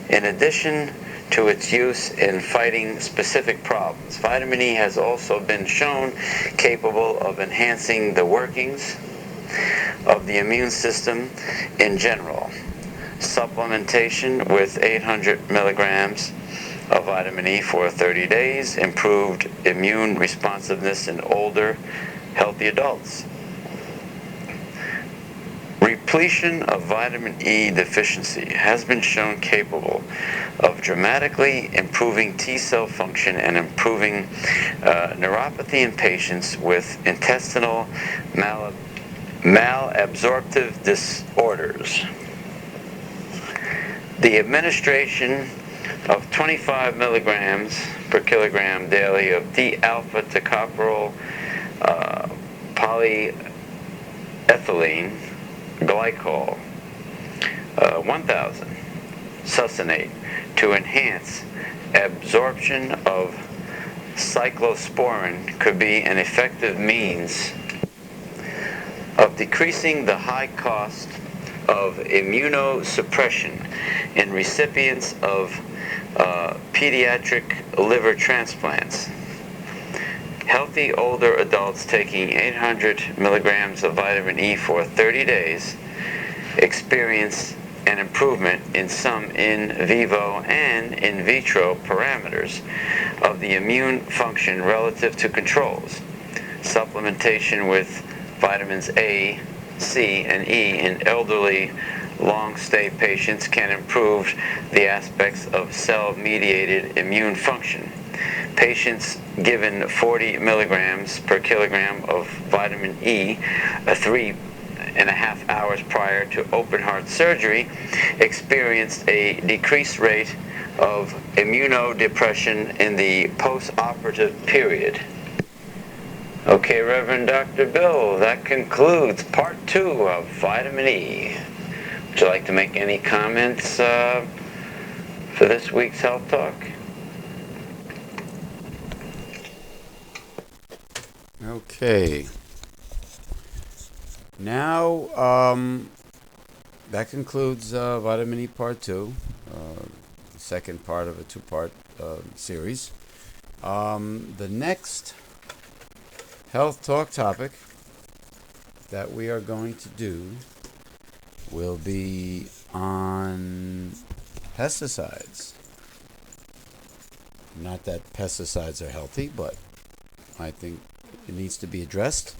In addition to its use in fighting specific problems, vitamin E has also been shown capable of enhancing the workings of the immune system in general. Supplementation with 800 milligrams of vitamin E for 30 days improved immune responsiveness in older, healthy adults. Repletion of vitamin E deficiency has been shown capable of dramatically improving T cell function and improving neuropathy in patients with intestinal malabsorptive disorders. The administration of 25 milligrams per kilogram daily of D-alpha tocopherol polyethylene glycol 1000 succinate to enhance absorption of cyclosporin could be an effective means of decreasing the high cost of immunosuppression in recipients of pediatric liver transplants. Healthy older adults taking 800 milligrams of vitamin E for 30 days experience an improvement in some in vivo and in vitro parameters of the immune function relative to controls. Supplementation with vitamins A, C, and E in elderly long-stay patients can improve the aspects of cell-mediated immune function. Patients given 40 milligrams per kilogram of vitamin E 3.5 hours prior to open heart surgery experienced a decreased rate of immunodepression in the post-operative period. Okay, Reverend Dr. Bill, that concludes part 2 of vitamin E. Would you like to make any comments for this week's Health Talk? Okay. Now, that concludes Vitamin E Part 2, the second part of a two-part series. The next Health Talk topic that we are going to do will be on pesticides. Not that pesticides are healthy, but I think it needs to be addressed,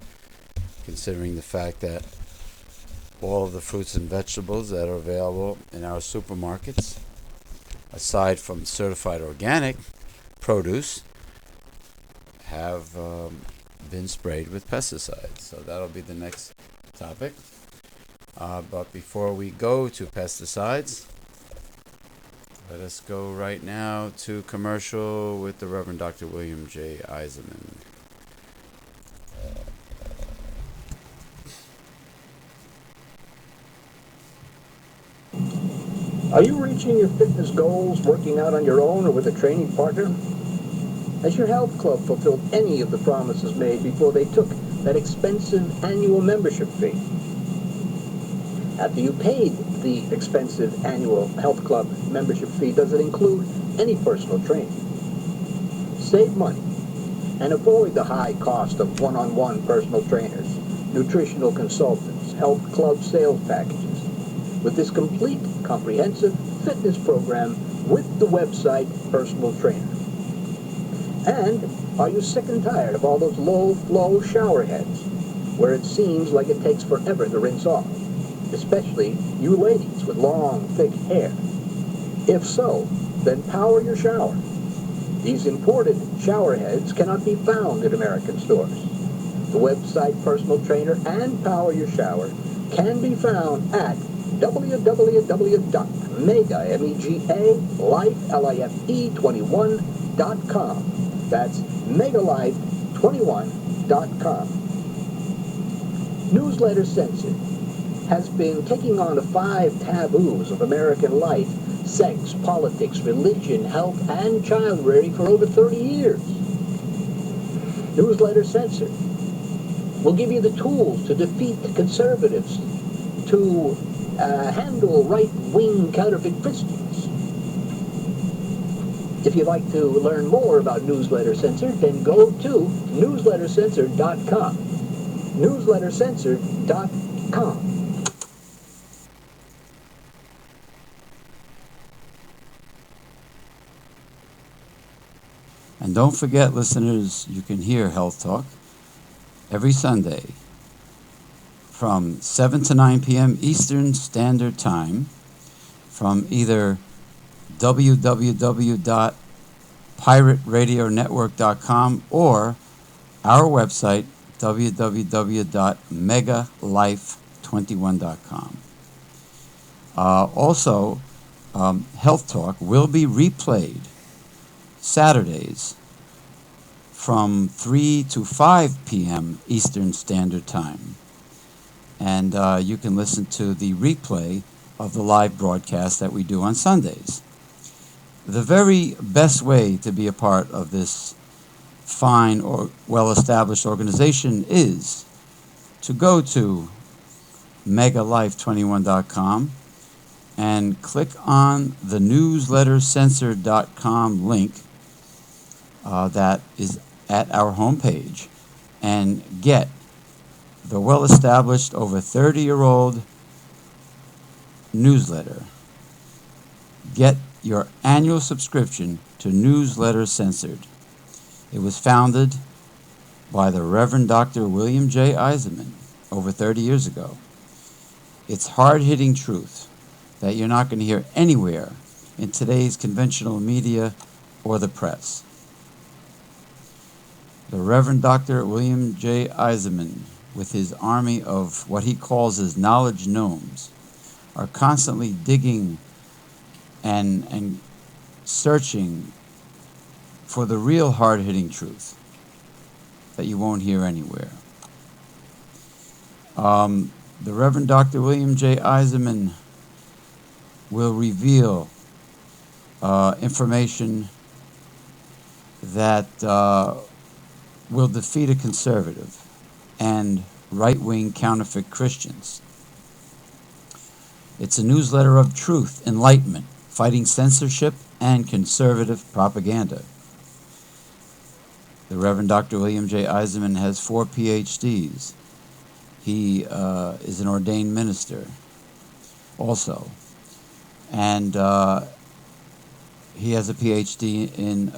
considering the fact that all of the fruits and vegetables that are available in our supermarkets, aside from certified organic produce, have been sprayed with pesticides. So that'll be the next topic. But before we go to pesticides, let us go right now to commercial with the Reverend Dr. William J. Eisenman. Are you reaching your fitness goals working out on your own or with a training partner? Has your health club fulfilled any of the promises made before they took that expensive annual membership fee. After you paid the expensive annual health club membership fee, does it include any personal training? Save money and avoid the high cost of one-on-one personal trainers, nutritional consultants, health club sales packages. With this complete, comprehensive fitness program with the website Personal Trainer. And are you sick and tired of all those low-flow shower heads where it seems like it takes forever to rinse off? Especially you ladies with long, thick hair. If so, then power your shower. These imported shower heads cannot be found in American stores. The website Personal Trainer and Power Your Shower can be found at www.megalife21.com. That's Megalife21.com. Newsletter Censored has been taking on the 5 taboos of American life: sex, politics, religion, health, and child rearing for over 30 years. Newsletter Censored will give you the tools to defeat the conservatives, to handle right-wing counterfeit Christians. If you'd like to learn more about Newsletter Censored, then go to newslettercensored.com. newslettercensored.com. And don't forget, listeners, you can hear Health Talk every Sunday from 7 to 9 p.m. Eastern Standard Time from either www.pirateradionetwork.com or our website, www.megalife21.com. Also, Health Talk will be replayed Saturdays from 3 to 5 p.m. Eastern Standard Time. And you can listen to the replay of the live broadcast that we do on Sundays. The very best way to be a part of this fine or well-established organization is to go to Megalife21.com and click on the newslettercensored.com link that is at our homepage and get the well-established, over 30-year-old newsletter. Get your annual subscription to Newsletter Censored. It was founded by the Reverend Dr. William J. Eisenman over 30 years ago. It's hard-hitting truth that you're not going to hear anywhere in today's conventional media or the press. The Reverend Dr. William J. Eisenman, with his army of what he calls his knowledge gnomes, are constantly digging and searching for the real hard-hitting truth that you won't hear anywhere. The Reverend Dr. William J. Eisenman will reveal information that will defeat a conservative and right-wing counterfeit Christians. It's a newsletter of truth, enlightenment, fighting censorship and conservative propaganda. The Reverend Dr. William J. Eisenman has 4 PhDs. He is an ordained minister also. And he has a PhD in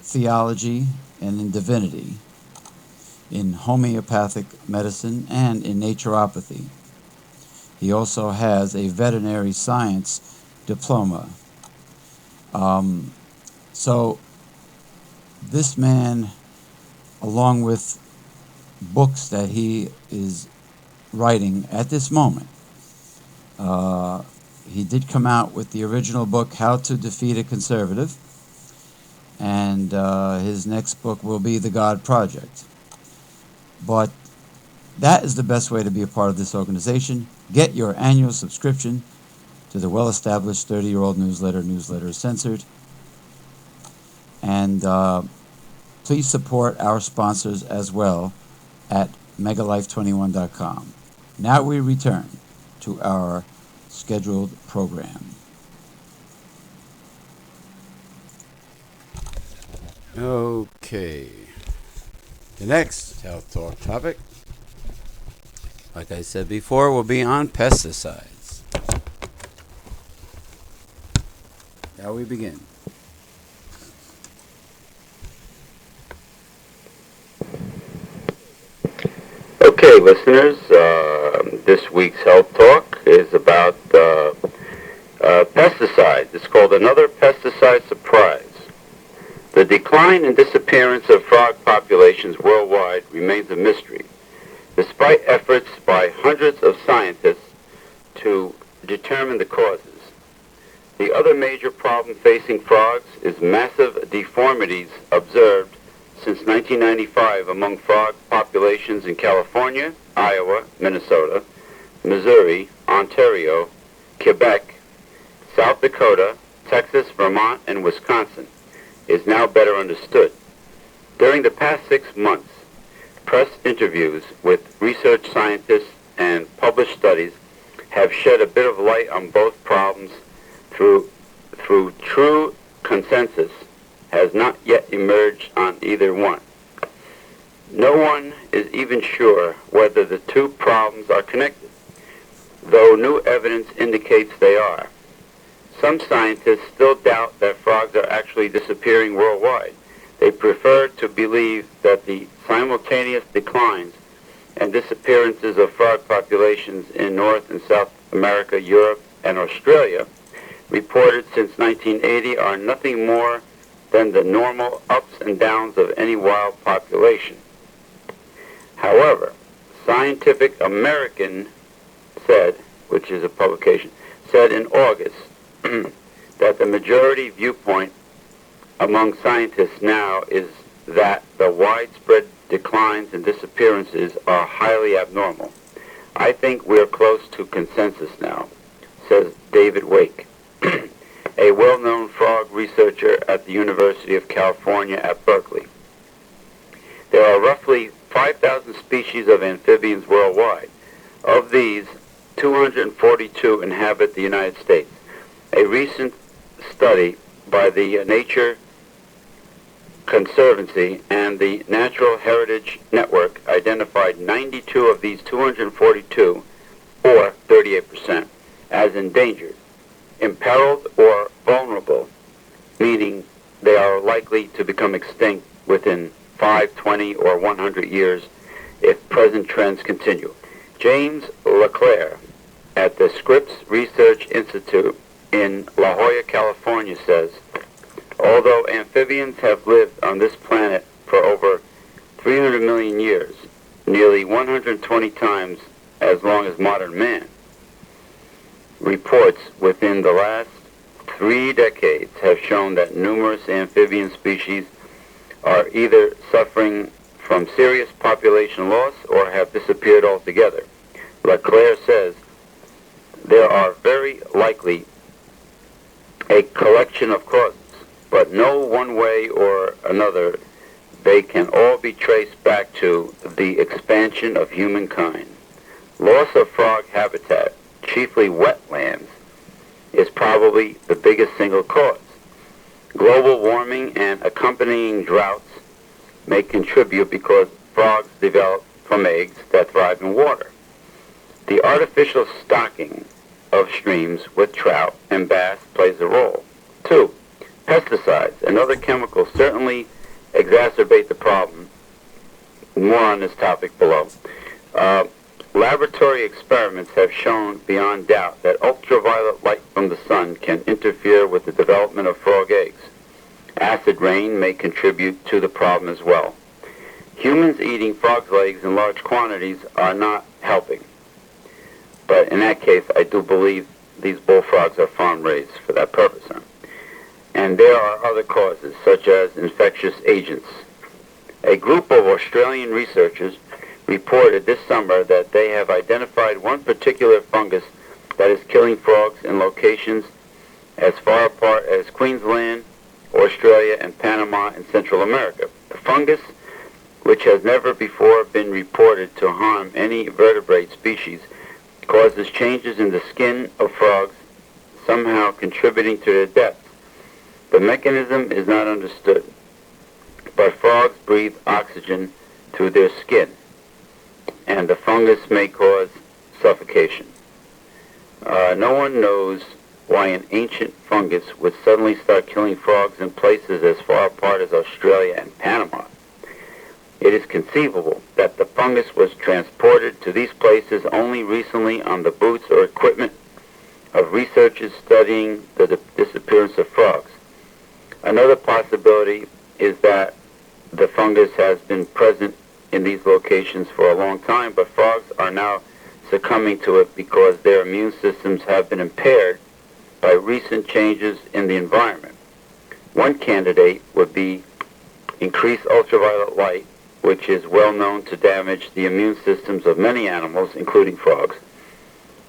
theology and in divinity, in homeopathic medicine, and in naturopathy. He also has a veterinary science diploma. So this man, along with books that he is writing at this moment, he did come out with the original book, How to Defeat a Conservative, and his next book will be The God Project. But that is the best way to be a part of this organization. Get your annual subscription to the well-established 30-year-old newsletter, Newsletter Censored. And please support our sponsors as well at Megalife21.com. Now we return to our scheduled program. Okay. The next health talk topic, like I said before, will be on pesticides. Now we begin. Okay, listeners, this week's health talk is about pesticides. It's called Another Pesticide Surprise. The decline and disappearance of frog populations worldwide remains a mystery, despite efforts by hundreds of scientists to determine the causes. The other major problem facing frogs is massive deformities observed since 1995 among frog populations in California, Iowa, Minnesota, Missouri, Ontario, Quebec, South Dakota, Texas, Vermont, and Wisconsin is now better understood. During the past 6 months, press interviews with research scientists and published studies have shed a bit of light on both problems through true consensus has not yet emerged on either one. No one is even sure whether the two problems are connected, though new evidence indicates they are. Some scientists still doubt that frogs are actually disappearing worldwide. They prefer to believe that the simultaneous declines and disappearances of frog populations in North and South America, Europe, and Australia, reported since 1980, are nothing more than the normal ups and downs of any wild population. However, Scientific American said, which is a publication, said in August that the majority viewpoint among scientists now is that the widespread declines and disappearances are highly abnormal. I think we're close to consensus now, says David Wake, a well-known frog researcher at the University of California at Berkeley. There are roughly 5,000 species of amphibians worldwide. Of these, 242 inhabit the United States. A recent study by the Nature Conservancy and the Natural Heritage Network identified 92 of these 242, or 38%, as endangered, imperiled, or vulnerable, meaning they are likely to become extinct within 5, 20, or 100 years if present trends continue. James LeClaire at the Scripps Research Institute in La Jolla, California says, although amphibians have lived on this planet for over 300 million years, nearly 120 times as long as modern man, reports within the last 3 decades have shown that numerous amphibian species are either suffering from serious population loss or have disappeared altogether. LeClaire says there are very likely a collection of causes, but no one way or another they can all be traced back to the expansion of humankind. Loss of frog habitat, chiefly wetlands, is probably the biggest single cause. Global warming and accompanying droughts may contribute because frogs develop from eggs that thrive in water. The artificial stocking of streams with trout and bass plays a role. 2. Pesticides and other chemicals certainly exacerbate the problem. More on this topic below. Laboratory experiments have shown beyond doubt that ultraviolet light from the sun can interfere with the development of frog eggs. Acid rain may contribute to the problem as well. Humans eating frog's legs in large quantities are not helping. But in that case, I do believe these bullfrogs are farm-raised for that purpose. And there are other causes, such as infectious agents. A group of Australian researchers reported this summer that they have identified one particular fungus that is killing frogs in locations as far apart as Queensland, Australia, and Panama in Central America. The fungus which has never before been reported to harm any vertebrate species, causes changes in the skin of frogs, somehow contributing to their death. The mechanism is not understood, but frogs breathe oxygen through their skin, and the fungus may cause suffocation. No one knows why an ancient fungus would suddenly start killing frogs in places as far apart as Australia and Panama. It is conceivable that the fungus was transported to these places only recently on the boots or equipment of researchers studying the disappearance of frogs. Another possibility is that the fungus has been present in these locations for a long time, but frogs are now succumbing to it because their immune systems have been impaired by recent changes in the environment. One candidate would be increased ultraviolet light, which is well known to damage the immune systems of many animals, including frogs.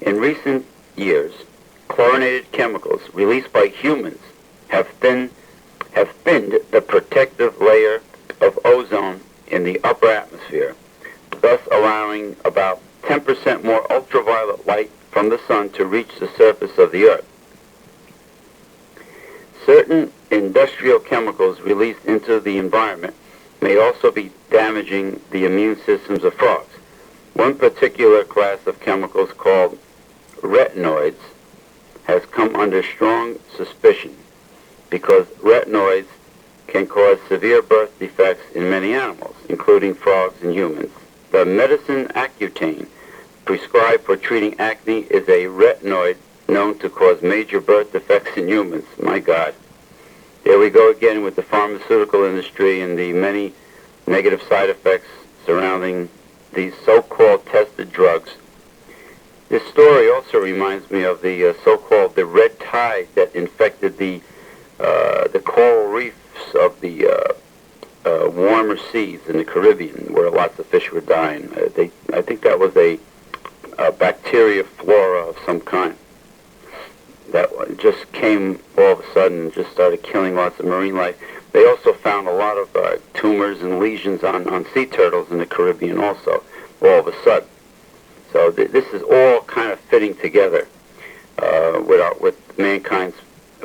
In recent years, chlorinated chemicals released by humans have thinned the protective layer of ozone in the upper atmosphere, thus allowing about 10% more ultraviolet light from the sun to reach the surface of the earth. Certain industrial chemicals released into the environment may also be damaging the immune systems of frogs. One particular class of chemicals called retinoids has come under strong suspicion because retinoids can cause severe birth defects in many animals, including frogs and humans. The medicine Accutane, prescribed for treating acne, is a retinoid known to cause major birth defects in humans. My God. There we go again with the pharmaceutical industry and the many negative side effects surrounding these so-called tested drugs. This story also reminds me of the so-called the red tide that infected the coral reefs of the warmer seas in the Caribbean, where lots of fish were dying. I think that was a bacteria flora of some kind that just came all of a sudden and just started killing lots of marine life. They also found a lot of tumors and lesions on sea turtles in the Caribbean also, all of a sudden. So this is all kind of fitting together with mankind's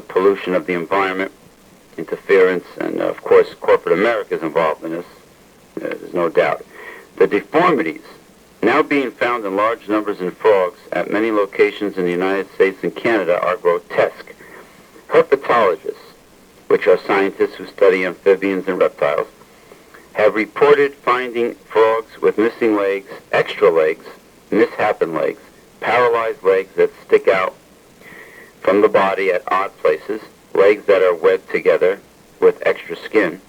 pollution of the environment, interference, and of course corporate America is involved in this. There's no doubt. The deformities now being found in large numbers in frogs at many locations in the United States and Canada are grotesque. Herpetologists, which are scientists who study amphibians and reptiles, have reported finding frogs with missing legs, extra legs, misshapen legs, paralyzed legs that stick out from the body at odd places, legs that are webbed together with extra skin,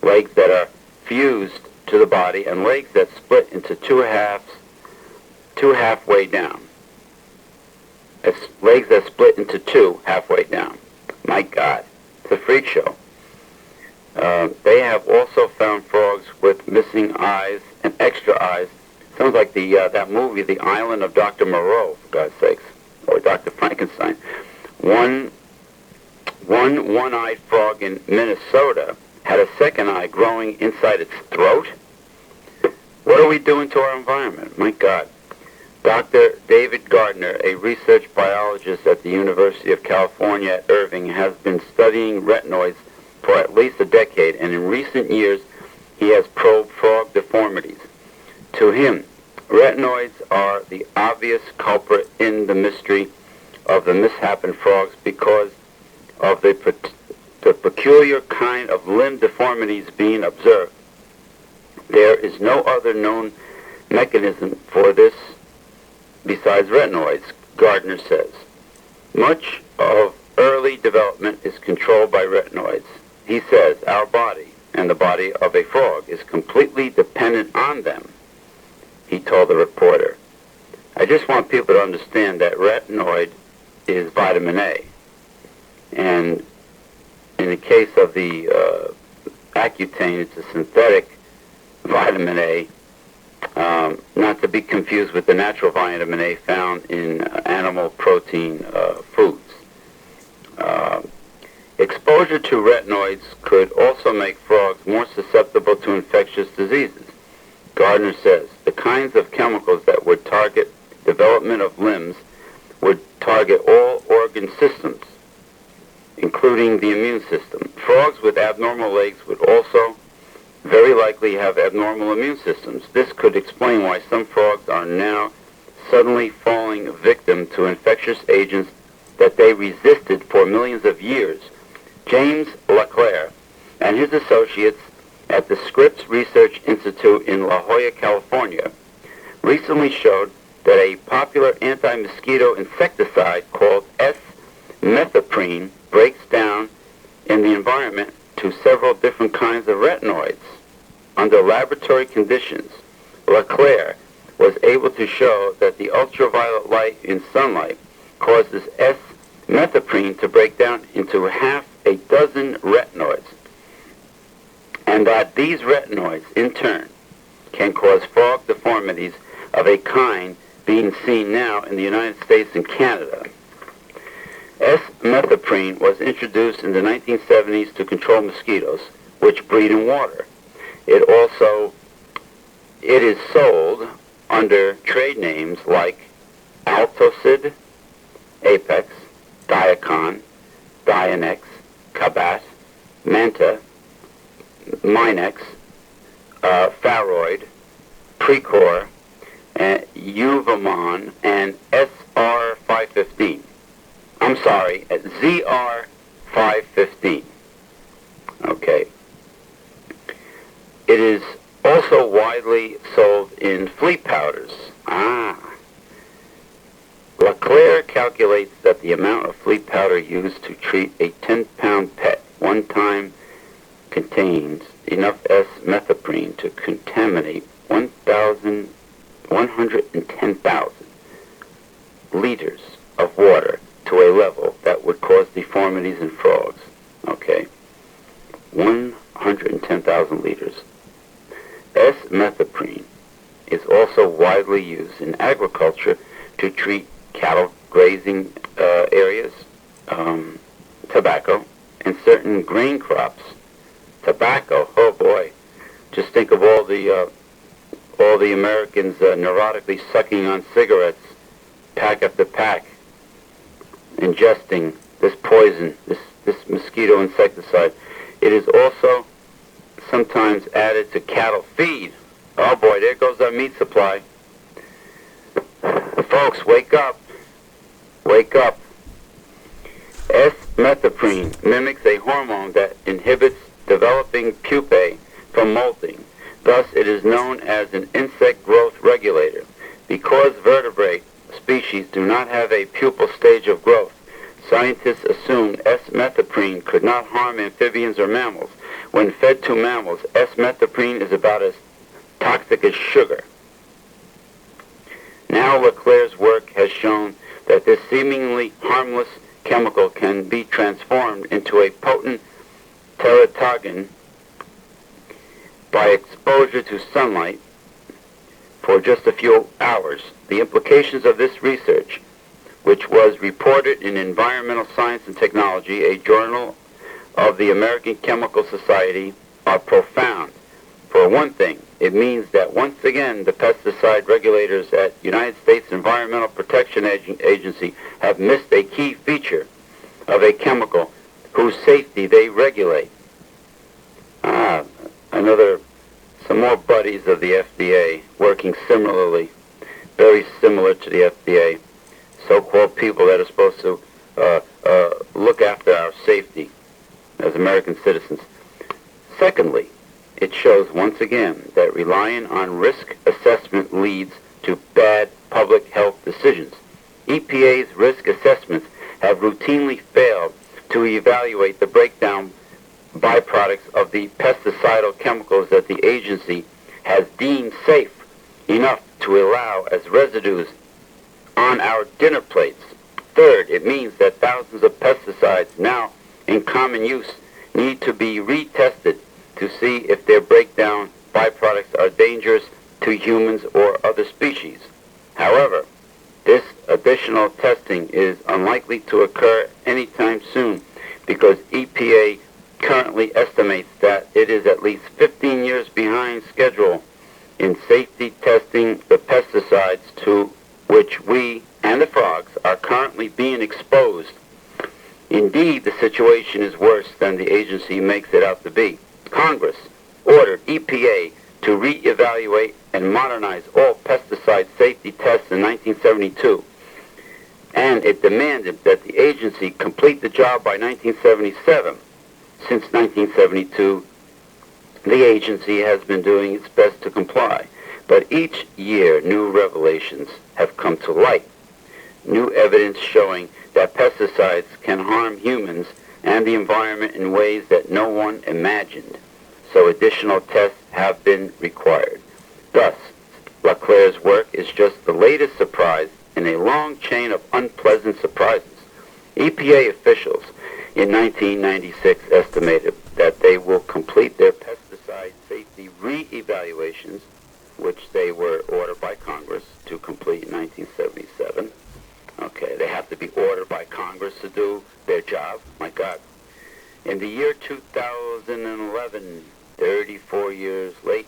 legs that are fused to the body, and legs that split into two halfway down. Legs that split into two halfway down. My God, it's a freak show. They have also found frogs with missing eyes and extra eyes. Sounds like that movie, The Island of Dr. Moreau, for God's sakes, or Dr. Frankenstein. One one-eyed frog in Minnesota had a second eye growing inside its throat. What are we doing to our environment? My God. Dr. David Gardner, a research biologist at the University of California at Irving, has been studying retinoids for at least a decade, and in recent years he has probed frog deformities. To him, retinoids are the obvious culprit in the mystery of the misshapen frogs because of the peculiar kind of limb deformities being observed. There is no other known mechanism for this besides retinoids, Gardner says. Much of early development is controlled by retinoids. He says our body and the body of a frog is completely dependent on them, he told the reporter. I just want people to understand that retinoid is vitamin A. And in the case of the Accutane, it's a synthetic vitamin A, not to be confused with the natural vitamin A found in animal protein foods. Exposure to retinoids could also make frogs more susceptible to infectious diseases. Gardner says the kinds of chemicals that would target development of limbs would target all organ systems, including the immune system. Frogs with abnormal legs would also very likely have abnormal immune systems. This could explain why some frogs are now suddenly falling victim to infectious agents that they resisted for millions of years. James LeClaire and his associates at the Scripps Research Institute in La Jolla, California, recently showed that a popular anti-mosquito insecticide called S-methoprene breaks down in the environment to several different kinds of retinoids. Under laboratory conditions, LeClaire was able to show that the ultraviolet light in sunlight causes S-methoprene to break down into half a dozen retinoids, and that these retinoids, in turn, can cause frog deformities of a kind being seen now in the United States and Canada. S-methoprene was introduced in the 1970s to control mosquitoes, which breed in water. It is sold under trade names like Altocid, Apex, Diacon, Dianex, Cabat, Manta, Minex, Faroid, Precor, Uvamon, and SR515. I'm sorry, ZR515. Okay. It is also widely sold in flea powders. LeClaire calculates that the amount of flea powder used to treat a 10-pound pet one time contains enough S-methoprene to contaminate 110,000 liters of water to a level that would cause deformities in frogs. Okay, 110,000 liters. S-methoprene is also widely used in agriculture to treat cattle grazing areas, tobacco, and certain grain crops. Tobacco, oh boy, just think of all the Americans neurotically sucking on cigarettes, pack after pack, ingesting this poison, this mosquito insecticide. It is also sometimes added to cattle feed. Oh boy, there goes our meat supply. Folks, wake up. Wake up. S-methoprene mimics a hormone that inhibits developing pupae from molting. Thus, it is known as an insect growth regulator. Because vertebrate species do not have a pupal stage of growth, scientists assumed S-methoprene could not harm amphibians or mammals. When fed to mammals, S-methoprene is about as toxic as sugar. Now LeClaire's work has shown that this seemingly harmless chemical can be transformed into a potent teratogen by exposure to sunlight for just a few hours. The implications of this research, which was reported in Environmental Science and Technology, a journal of the American Chemical Society, are profound. For one thing, it means that once again the pesticide regulators at United States Environmental Protection Agency have missed a key feature of a chemical whose safety they regulate. Some more buddies of the FDA working similarly, very similar to the FDA, so-called people that are supposed to look after our safety as American citizens. Secondly, it shows once again that relying on risk assessment leads to bad public health decisions. EPA's risk assessments have routinely failed to evaluate the breakdown byproducts of the pesticidal chemicals that the agency has deemed safe enough to allow as residues on our dinner plates. Third, it means that thousands of pesticides now in common use need to be retested to see if their breakdown byproducts are dangerous to humans or other species. However, this additional testing is unlikely to occur anytime soon because EPA currently estimates that it is at least 15 years behind schedule in safety testing the pesticides to which we and the frogs are currently being exposed. Indeed, the situation is worse than the agency makes it out to be. Congress ordered EPA to reevaluate and modernize all pesticide safety tests in 1972, and it demanded that the agency complete the job by 1977. Since 1972, the agency has been doing its best to comply, but each year new revelations have come to light. New evidence showing that pesticides can harm humans and the environment in ways that no one imagined, so additional tests have been required. Thus, LeClaire's work is just the latest surprise in a long chain of unpleasant surprises. EPA officials in 1996 estimated that they will complete their pesticide safety re-evaluations, which they were ordered by Congress to complete in 1977. Okay, they have to be ordered by Congress to do their job. My God. In the year 2011, 34 years late,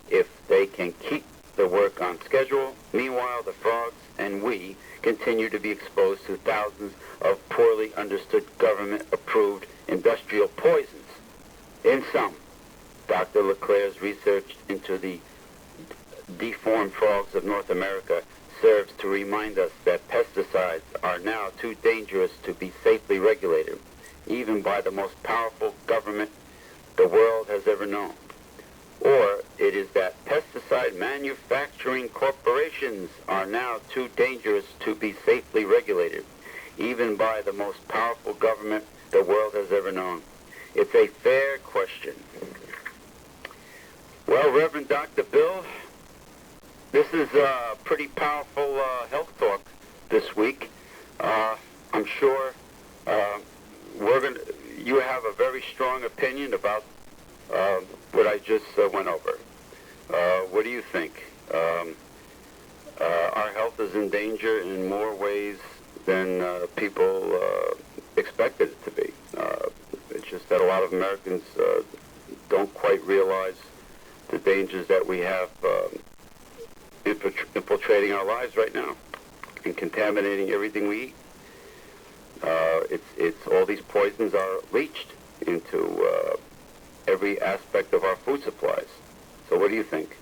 if they can keep the work on schedule, meanwhile the frogs and we continue to be exposed to thousands of poorly understood government-approved industrial poisons. In sum, Dr. LeClaire's research into the deformed frogs of North America serves to remind us that pesticides are now too dangerous to be safely regulated, even by the most powerful government the world has ever known. Or it is that pesticide manufacturing corporations are now too dangerous to be safely regulated, even by the most powerful government the world has ever known. It's a fair question. Well, Reverend Dr. Bill, this is a pretty powerful health talk this week. I'm sure you have a very strong opinion about what I just went over. What do you think? Our health is in danger in more ways than people expected it to be. It's just that a lot of Americans don't quite realize the dangers that we have infiltrating our lives right now and contaminating everything we eat. It's all these poisons are leached into every aspect of our food supplies. So what do you think?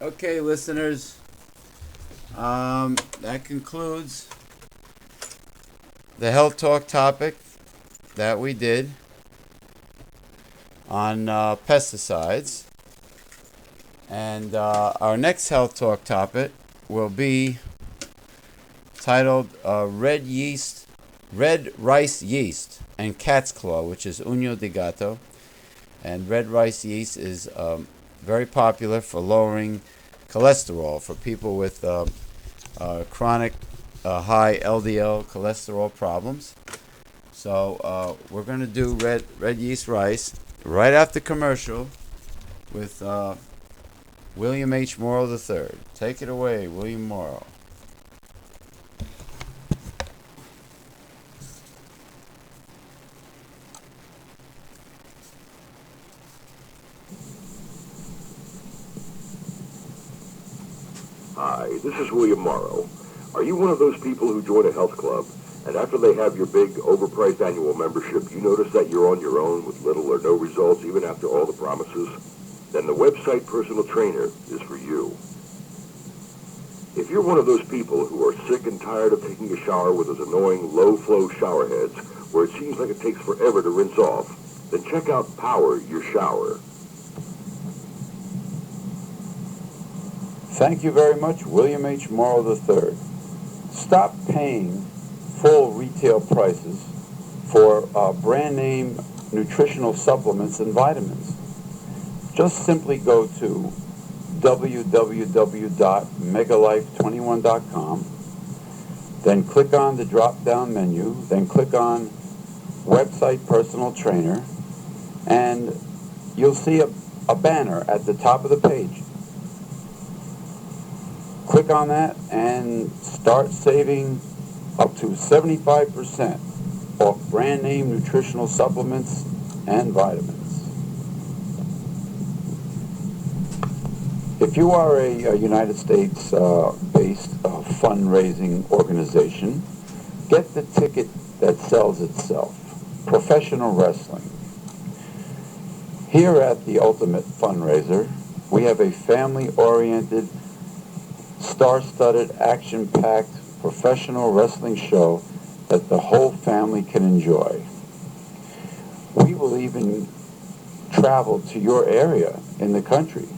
Okay, listeners. That concludes the health talk topic that we did on pesticides. And our next health talk topic will be titled red rice yeast and cat's claw, which is Uño de Gato. And red rice yeast is very popular for lowering cholesterol for people with chronic high LDL cholesterol problems. So we're going to do red yeast rice right after commercial with William H. Morrow III. Take it away, William Morrow. Hi, this is William Morrow. Are you one of those people who join a health club, and after they have your big, overpriced annual membership, you notice that you're on your own with little or no results even after all the promises? Then the website Personal Trainer is for you. If you're one of those people who are sick and tired of taking a shower with those annoying low-flow shower heads where it seems like it takes forever to rinse off, then check out Power Your Shower. Thank you very much, William H. Morrow III. Stop paying full retail prices for brand name nutritional supplements and vitamins. Just simply go to www.megalife21.com, then click on the drop-down menu, then click on Website Personal Trainer, and you'll see a banner at the top of the page. Click on that and start saving up to 75% off brand name nutritional supplements and vitamins. If you are a United States based fundraising organization, get the ticket that sells itself, professional wrestling. Here at the Ultimate Fundraiser, we have a family-oriented, star-studded, action-packed professional wrestling show that the whole family can enjoy. We will even travel to your area in the country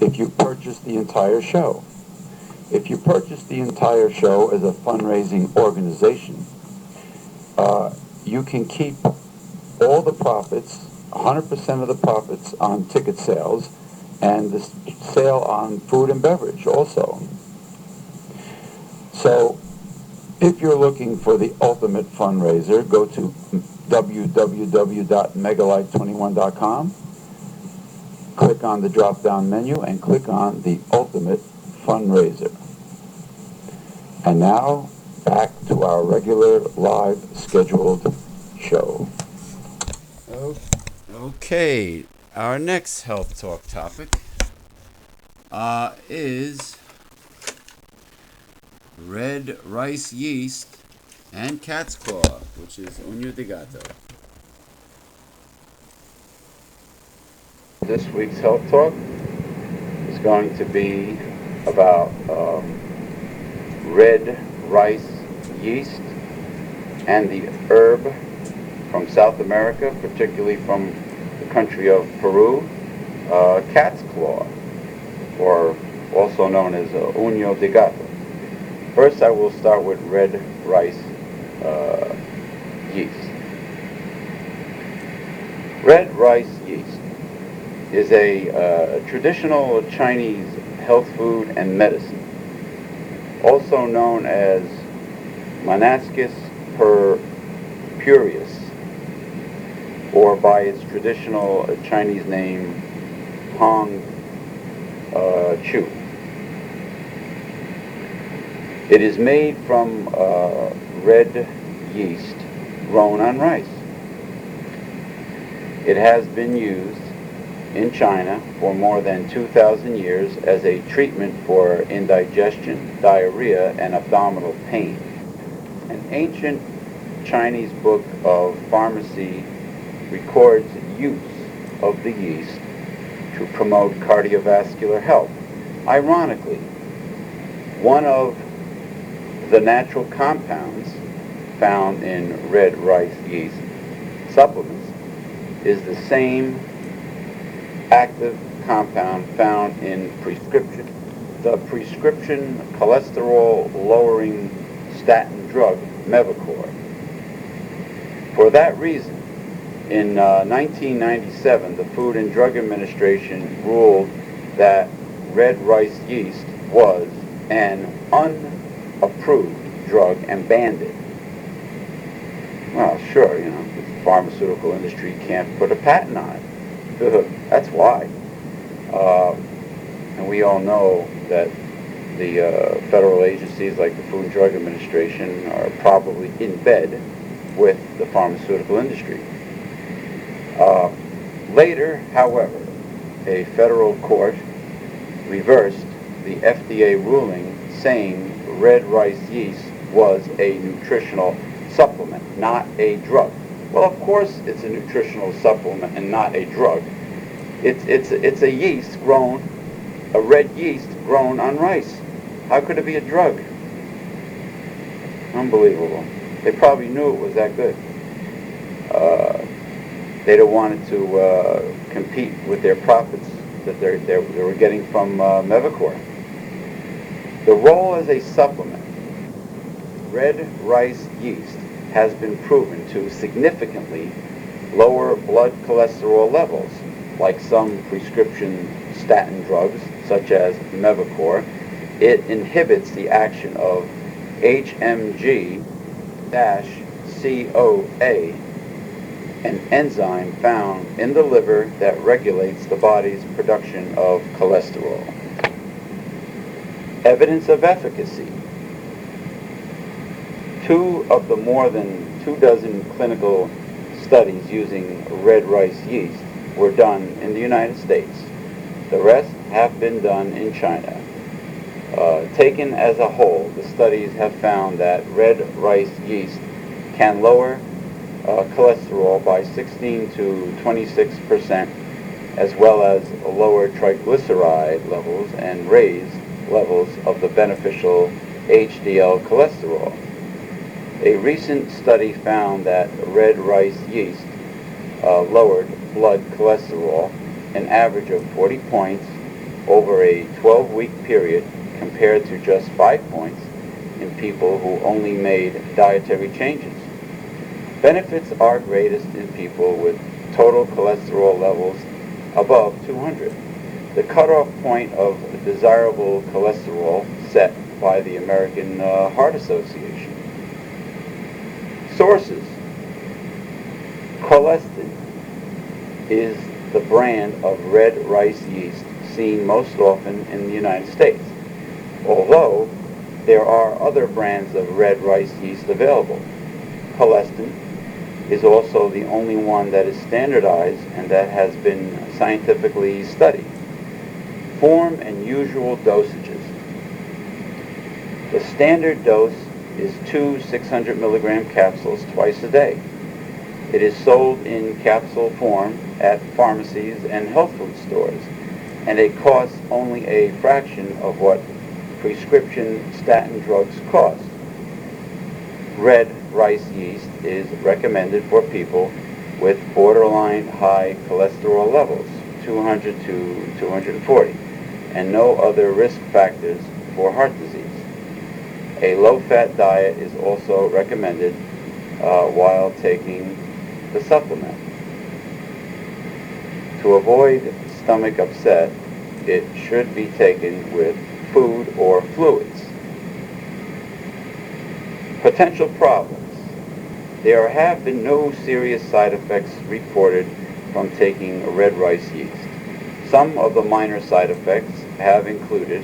if you purchase the entire show. If you purchase the entire show as a fundraising organization, you can keep all the profits, 100% of the profits on ticket sales, and the sale on food and beverage also. So if you're looking for the ultimate fundraiser, go to www.megalife21.com, click on the drop-down menu, and click on the ultimate fundraiser. And now, back to our regular live scheduled show. Okay, our next health talk topic is red rice yeast and cat's claw, which is unyo de gato. This week's health talk is going to be about red rice yeast and the herb from South America, particularly from the country of Peru, cat's claw, or also known as unyo de gato. First, I will start with red rice yeast. Red rice yeast is a traditional Chinese health food and medicine, also known as Monascus purpureus, or by its traditional Chinese name, Hong Chu. It is made from red yeast grown on rice. It has been used in China for more than 2,000 years as a treatment for indigestion, diarrhea, and abdominal pain. An ancient Chinese book of pharmacy records use of the yeast to promote cardiovascular health. Ironically, one of the natural compounds found in red rice yeast supplements is the same active compound found in the prescription cholesterol-lowering statin drug Mevacor. For that reason, in 1997, the Food and Drug Administration ruled that red rice yeast was an unapproved drug and banned it. Well, sure, the pharmaceutical industry can't put a patent on it. That's why. And we all know that the federal agencies like the Food and Drug Administration are probably in bed with the pharmaceutical industry. Later, however, a federal court reversed the FDA ruling saying red rice yeast was a nutritional supplement, not a drug. Well, of course it's a nutritional supplement and not a drug. It's a yeast grown, a red yeast grown on rice. How could it be a drug? Unbelievable. They probably knew it was that good. They don't want it to compete with their profits that they were getting from Mevacor. The role as a supplement, red rice yeast has been proven to significantly lower blood cholesterol levels, like some prescription statin drugs, such as Mevacor. It inhibits the action of HMG-CoA, an enzyme found in the liver that regulates the body's production of cholesterol. Evidence of efficacy. 2 of the more than 24 clinical studies using red rice yeast were done in the United States. The rest have been done in China. Taken as a whole, the studies have found that red rice yeast can lower cholesterol by 16 to 26%, as well as lower triglyceride levels and raise levels of the beneficial HDL cholesterol. A recent study found that red rice yeast lowered blood cholesterol an average of 40 points over a 12-week period, compared to just 5 points in people who only made dietary changes. Benefits are greatest in people with total cholesterol levels above 200, the cutoff point of desirable cholesterol set by the American Heart Association. Sources. Colestin is the brand of red rice yeast seen most often in the United States, although there are other brands of red rice yeast available. Colestin is also the only one that is standardized and that has been scientifically studied. Form and usual dosages. The standard dose is 2 600 milligram capsules twice a day. It is sold in capsule form at pharmacies and health food stores, and it costs only a fraction of what prescription statin drugs cost. Red rice yeast is recommended for people with borderline high cholesterol levels, 200 to 240, and no other risk factors for heart disease. A low-fat diet is also recommended while taking the supplement. To avoid stomach upset, it should be taken with food or fluids. Potential problems. There have been no serious side effects reported from taking red rice yeast. Some of the minor side effects have included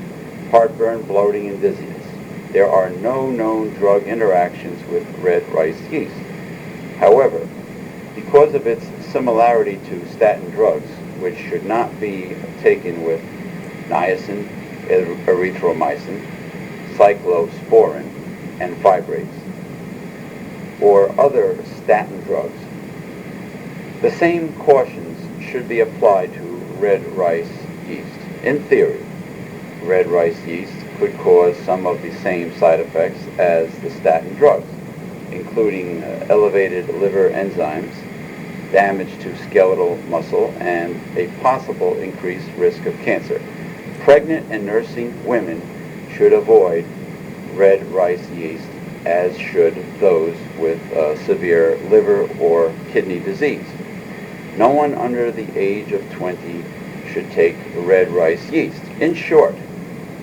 heartburn, bloating, and dizziness. There are no known drug interactions with red rice yeast. However, because of its similarity to statin drugs, which should not be taken with niacin, erythromycin, cyclosporin, and fibrates, or other statin drugs, the same cautions should be applied to red rice yeast. In theory, red rice yeast could cause some of the same side effects as the statin drugs, including elevated liver enzymes, damage to skeletal muscle, and a possible increased risk of cancer. Pregnant and nursing women should avoid red rice yeast, as should those with severe liver or kidney disease. No one under the age of 20 should take red rice yeast. In short,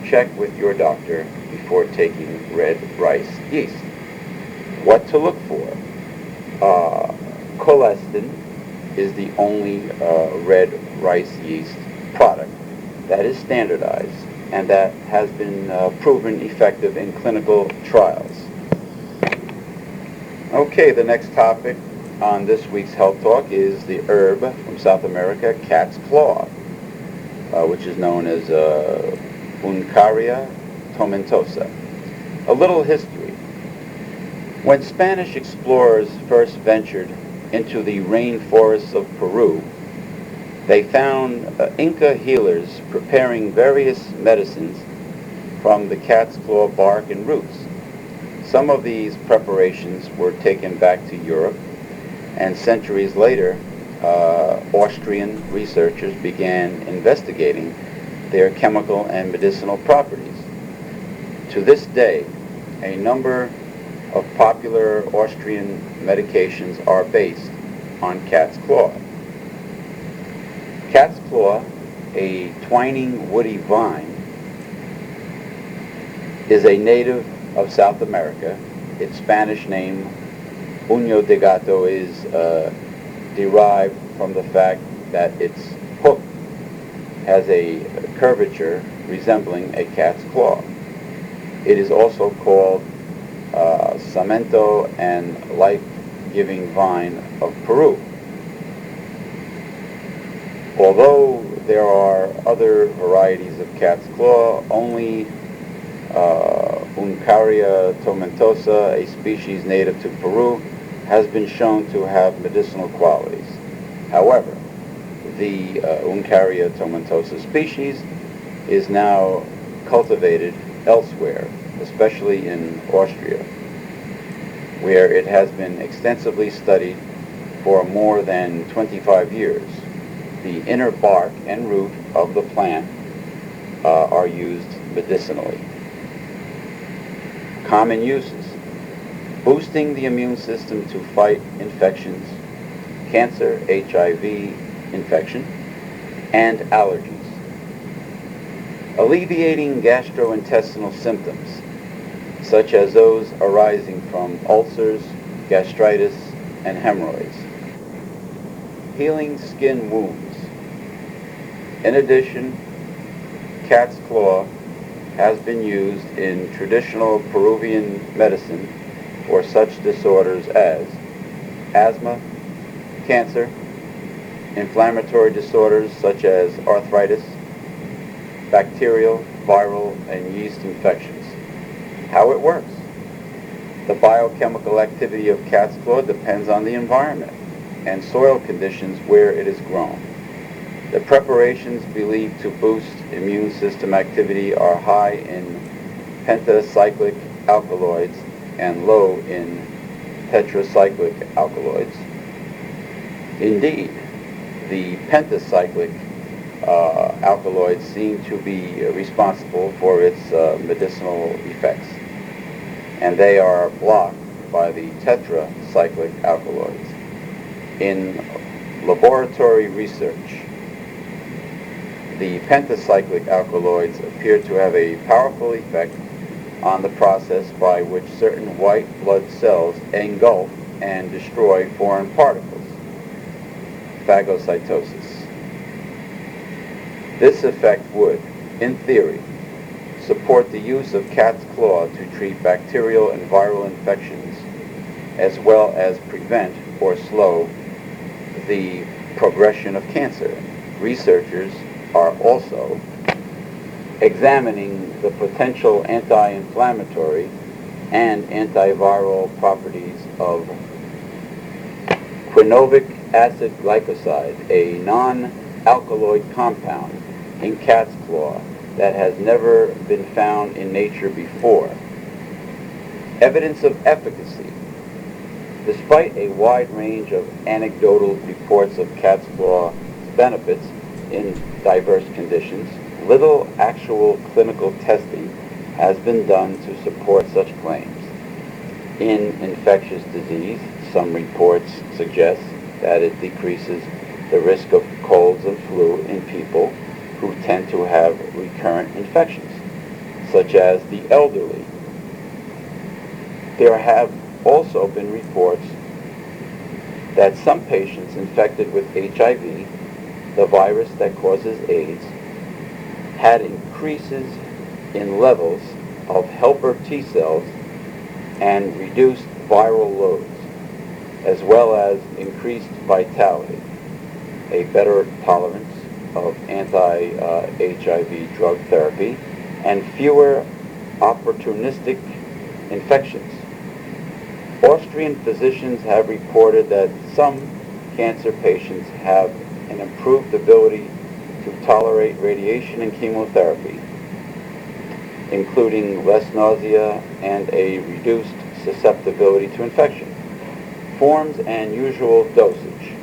check with your doctor before taking red rice yeast. What to look for? Colestin is the only red rice yeast product that is standardized and that has been proven effective in clinical trials. Okay, the next topic on this week's Health Talk is the herb from South America, cat's claw, which is known as Uncaria tomentosa. A little history. When Spanish explorers first ventured into the rainforests of Peru, they found Inca healers preparing various medicines from the cat's claw bark and roots. Some of these preparations were taken back to Europe, and centuries later, Austrian researchers began investigating their chemical and medicinal properties. To this day, a number of popular Austrian medications are based on cat's claw. Cat's claw, a twining woody vine, is a native of South America. Its Spanish name, Uño de Gato, is derived from the fact that its hook has a curvature resembling a cat's claw. It is also called Cemento and life-giving vine of Peru. Although there are other varieties of cat's claw, only Uncaria tomentosa, a species native to Peru, has been shown to have medicinal qualities. However, the Uncaria tomentosa species is now cultivated elsewhere, especially in Austria, where it has been extensively studied for more than 25 years. The inner bark and root of the plant are used medicinally. Common uses: boosting the immune system to fight infections, cancer, HIV infection, and allergies. Alleviating gastrointestinal symptoms, such as those arising from ulcers, gastritis, and hemorrhoids. Healing skin wounds. In addition, cat's claw has been used in traditional Peruvian medicine for such disorders as asthma, cancer, inflammatory disorders such as arthritis, bacterial, viral, and yeast infections. How it works. The biochemical activity of cat's claw depends on the environment and soil conditions where it is grown. The preparations believed to boost immune system activity are high in pentacyclic alkaloids and low in tetracyclic alkaloids. Indeed, the pentacyclic alkaloids seem to be responsible for its medicinal effects, and they are blocked by the tetracyclic alkaloids. In laboratory research, the pentacyclic alkaloids appear to have a powerful effect on the process by which certain white blood cells engulf and destroy foreign particles, phagocytosis. This effect would, in theory, support the use of cat's claw to treat bacterial and viral infections, as well as prevent or slow the progression of cancer. Researchers are also examining the potential anti-inflammatory and antiviral properties of quinovic acid glycoside, a non-alkaloid compound in cat's claw that has never been found in nature before. Evidence of efficacy. Despite a wide range of anecdotal reports of cat's claw benefits in diverse conditions, little actual clinical testing has been done to support such claims. In infectious disease, some reports suggest that it decreases the risk of colds and flu in people who tend to have recurrent infections, such as the elderly. There have also been reports that some patients infected with HIV, the virus that causes AIDS, had increases in levels of helper T cells and reduced viral loads, as well as increased vitality, a better tolerance of anti-HIV drug therapy, and fewer opportunistic infections. Austrian physicians have reported that some cancer patients have an improved ability to tolerate radiation and chemotherapy, including less nausea and a reduced susceptibility to infection. Forms and usual dosage.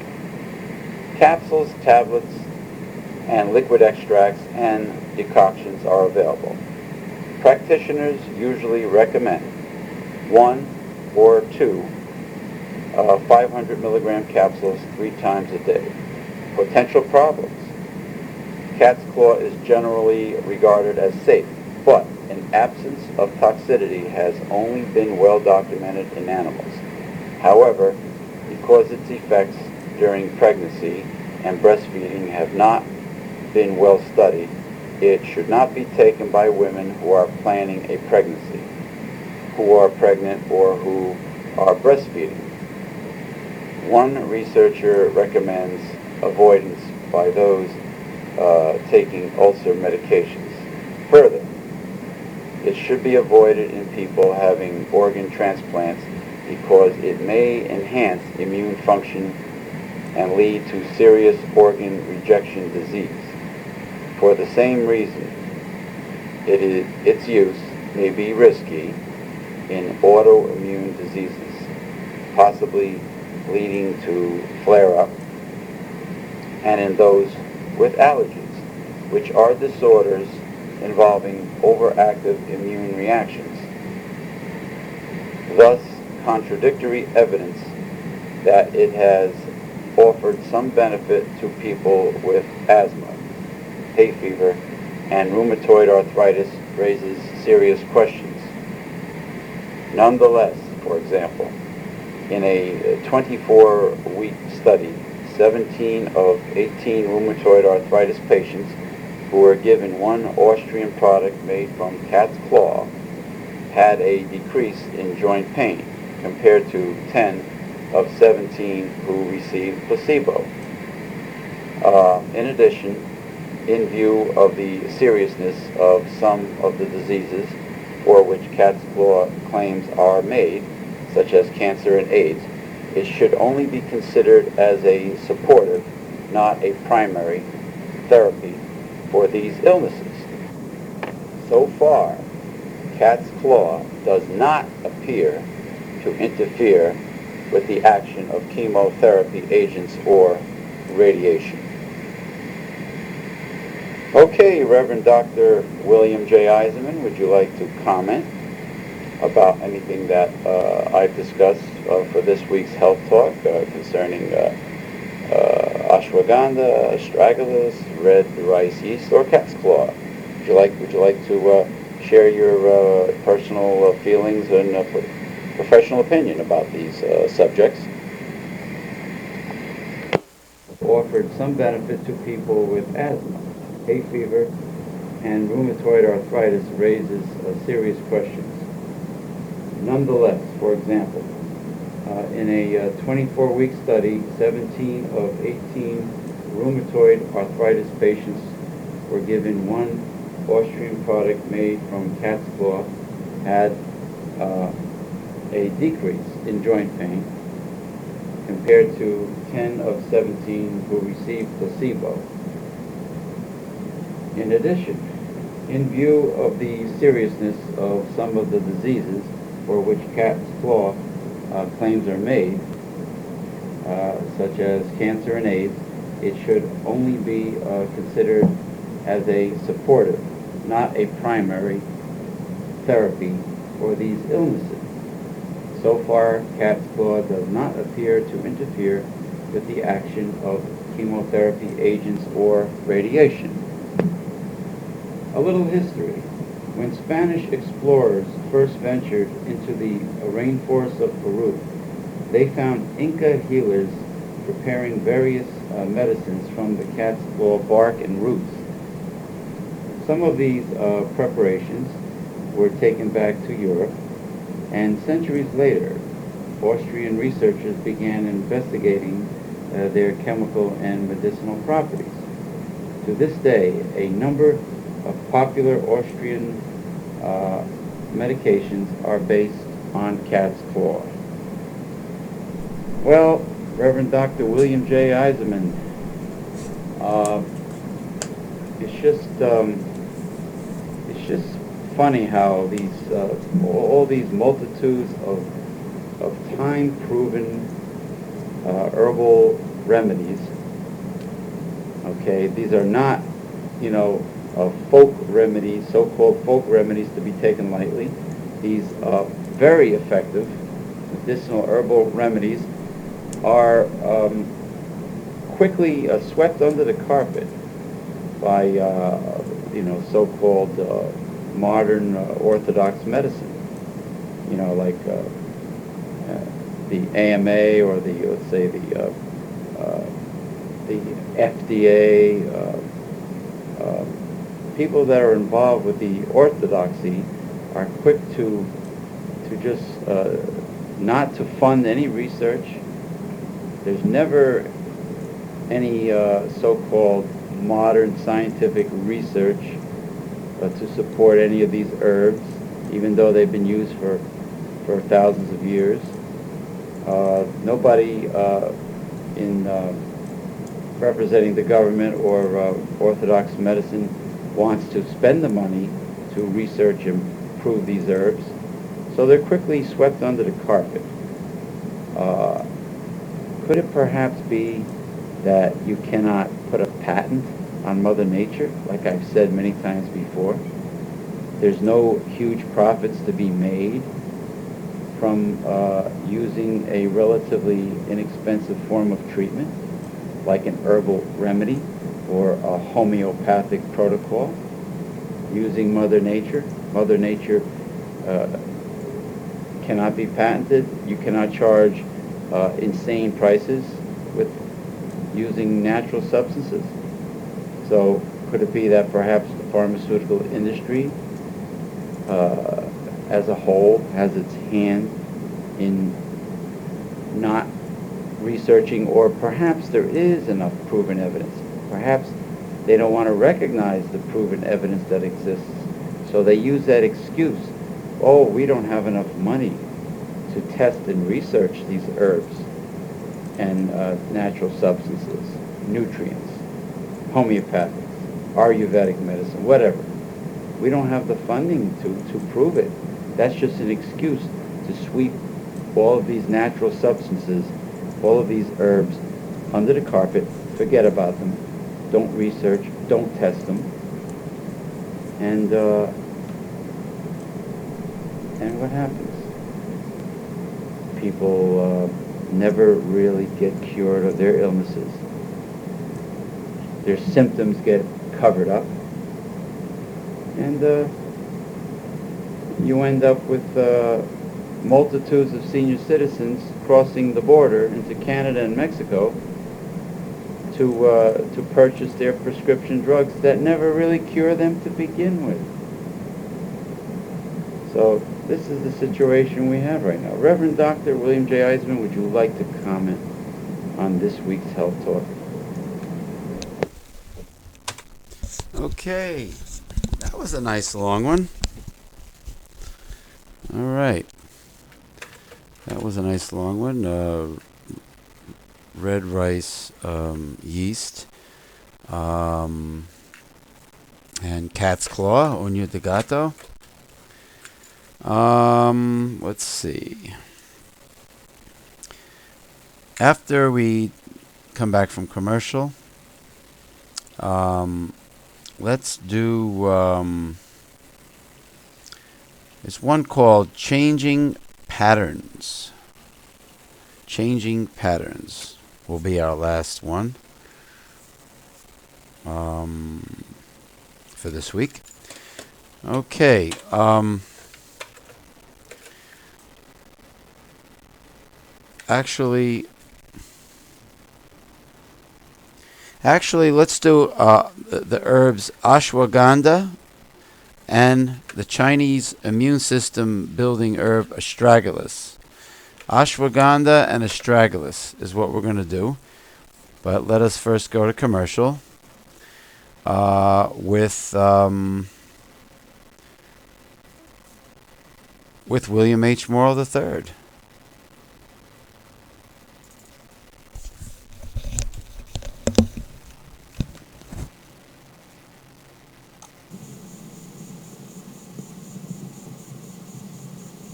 Capsules, tablets, and liquid extracts and decoctions are available. Practitioners usually recommend 1 or 2 500 milligram capsules 3 times a day. Potential problems. Cat's claw is generally regarded as safe, but an absence of toxicity has only been well documented in animals. However, because its effects during pregnancy and breastfeeding have not been well studied, it should not be taken by women who are planning a pregnancy, who are pregnant, or who are breastfeeding. One researcher recommends avoidance by those taking ulcer medications. Further, it should be avoided in people having organ transplants because it may enhance immune function and lead to serious organ rejection disease. For the same reason, its use may be risky in autoimmune diseases, possibly leading to flare-up, and in those with allergies, which are disorders involving overactive immune reactions. Thus, contradictory evidence that it has offered some benefit to people with asthma, hay fever, and rheumatoid arthritis raises serious questions. Nonetheless, for example, in a 24-week study, 17 of 18 rheumatoid arthritis patients who were given one Austrian product made from cat's claw had a decrease in joint pain compared to 10 of 17 who received placebo. In addition, in view of the seriousness of some of the diseases for which cat's claw claims are made, such as cancer and AIDS, it should only be considered as a supportive, not a primary, therapy for these illnesses. So far, cat's claw does not appear to interfere with the action of chemotherapy agents or radiation. Okay, Reverend Dr. William J. Eisenman, would you like to comment about anything that I've discussed for this week's health talk concerning ashwagandha, astragalus, red rice yeast, or cat's claw? Would you like to share your personal feelings and professional opinion about these subjects? Offered some benefit to people with asthma, hay fever, and rheumatoid arthritis raises serious questions. Nonetheless, for example, in a 24-week study, 17 of 18 rheumatoid arthritis patients were given one Austrian product made from cat's claw, had a decrease in joint pain compared to 10 of 17 who received placebo. In addition, in view of the seriousness of some of the diseases for which cat's claw claims are made, such as cancer and AIDS, it should only be considered as a supportive, not a primary therapy for these illnesses. So far, cat's claw does not appear to interfere with the action of chemotherapy agents or radiation. A little history. When Spanish explorers first ventured into the rainforests of Peru, they found Inca healers preparing various medicines from the cat's claw bark and roots. Some of these preparations were taken back to Europe, and centuries later, Austrian researchers began investigating their chemical and medicinal properties. To this day, a number of popular Austrian medications are based on cat's claw. Well, Reverend Dr. William J. Eisenman, it's just funny how these all these multitudes of time-proven herbal remedies. Okay, these are not, folk remedies, so-called folk remedies, to be taken lightly. These are very effective, medicinal herbal remedies are quickly swept under the carpet by so-called modern orthodox medicine. Like the AMA or let's say the FDA. People that are involved with the orthodoxy are quick to just not to fund any research. There's never any so-called modern scientific research to support any of these herbs, even though they've been used for thousands of years. Nobody in representing the government or orthodox medicine wants to spend the money to research and prove these herbs, so they're quickly swept under the carpet. Could it perhaps be that you cannot put a patent on Mother Nature, like I've said many times before? There's no huge profits to be made from using a relatively inexpensive form of treatment, like an herbal remedy or a homeopathic protocol, using Mother Nature. Mother Nature cannot be patented. You cannot charge insane prices with using natural substances. So could it be that perhaps the pharmaceutical industry as a whole has its hand in not researching, or perhaps there is enough proven evidence? Perhaps they don't want to recognize the proven evidence that exists, so they use that excuse. Oh, we don't have enough money to test and research these herbs and natural substances, nutrients, homeopathics, Ayurvedic medicine, whatever. We don't have the funding to prove it. That's just an excuse to sweep all of these natural substances, all of these herbs under the carpet, forget about them, don't research, don't test them, and what happens? People never really get cured of their illnesses. Their symptoms get covered up, and you end up with multitudes of senior citizens crossing the border into Canada and Mexico to purchase their prescription drugs that never really cure them to begin with. So this is the situation we have right now. Reverend Dr. William J. Eisman, would you like to comment on this week's Health Talk? Okay, that was a nice long one. All right, that was a nice long one. Red rice, yeast, and cat's claw, uña de gato. Let's see. After we come back from commercial, let's do, it's one called Changing Patterns. Changing Patterns will be our last one for this week. Okay. Actually, let's do the herbs ashwagandha and the Chinese immune system building herb astragalus. Ashwagandha and astragalus is what we're going to do. But let us first go to commercial with William H. Morrill III.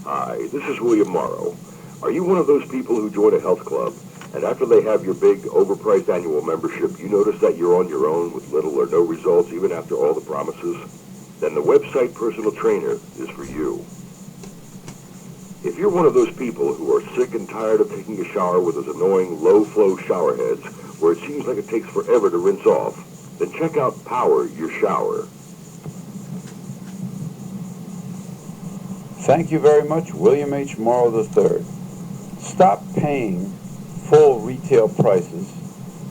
Hi, this is William Morrow. Are you one of those people who join a health club, and after they have your big, overpriced annual membership, you notice that you're on your own with little or no results even after all the promises? Then the website Personal Trainer is for you. If you're one of those people who are sick and tired of taking a shower with those annoying low-flow shower heads where it seems like it takes forever to rinse off, then check out Power Your Shower. Thank you very much, William H. Morrow III. Stop paying full retail prices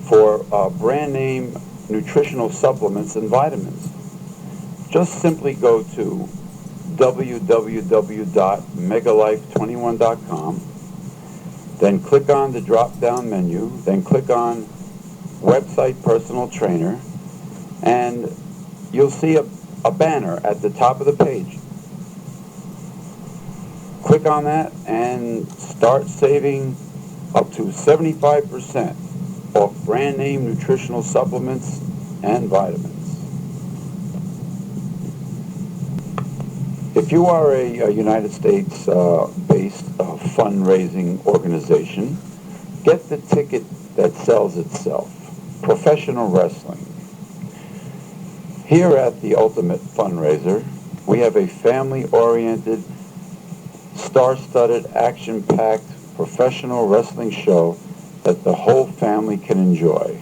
for brand name nutritional supplements and vitamins. Just simply go to www.megalife21.com, then click on the drop-down menu, then click on Website Personal Trainer, and you'll see a banner at the top of the page. Click on that and start saving up to 75% off brand name nutritional supplements and vitamins. If you are a United States based fundraising organization, get the ticket that sells itself, professional wrestling. Here at the Ultimate Fundraiser, we have a family-oriented, star-studded, action-packed professional wrestling show that the whole family can enjoy.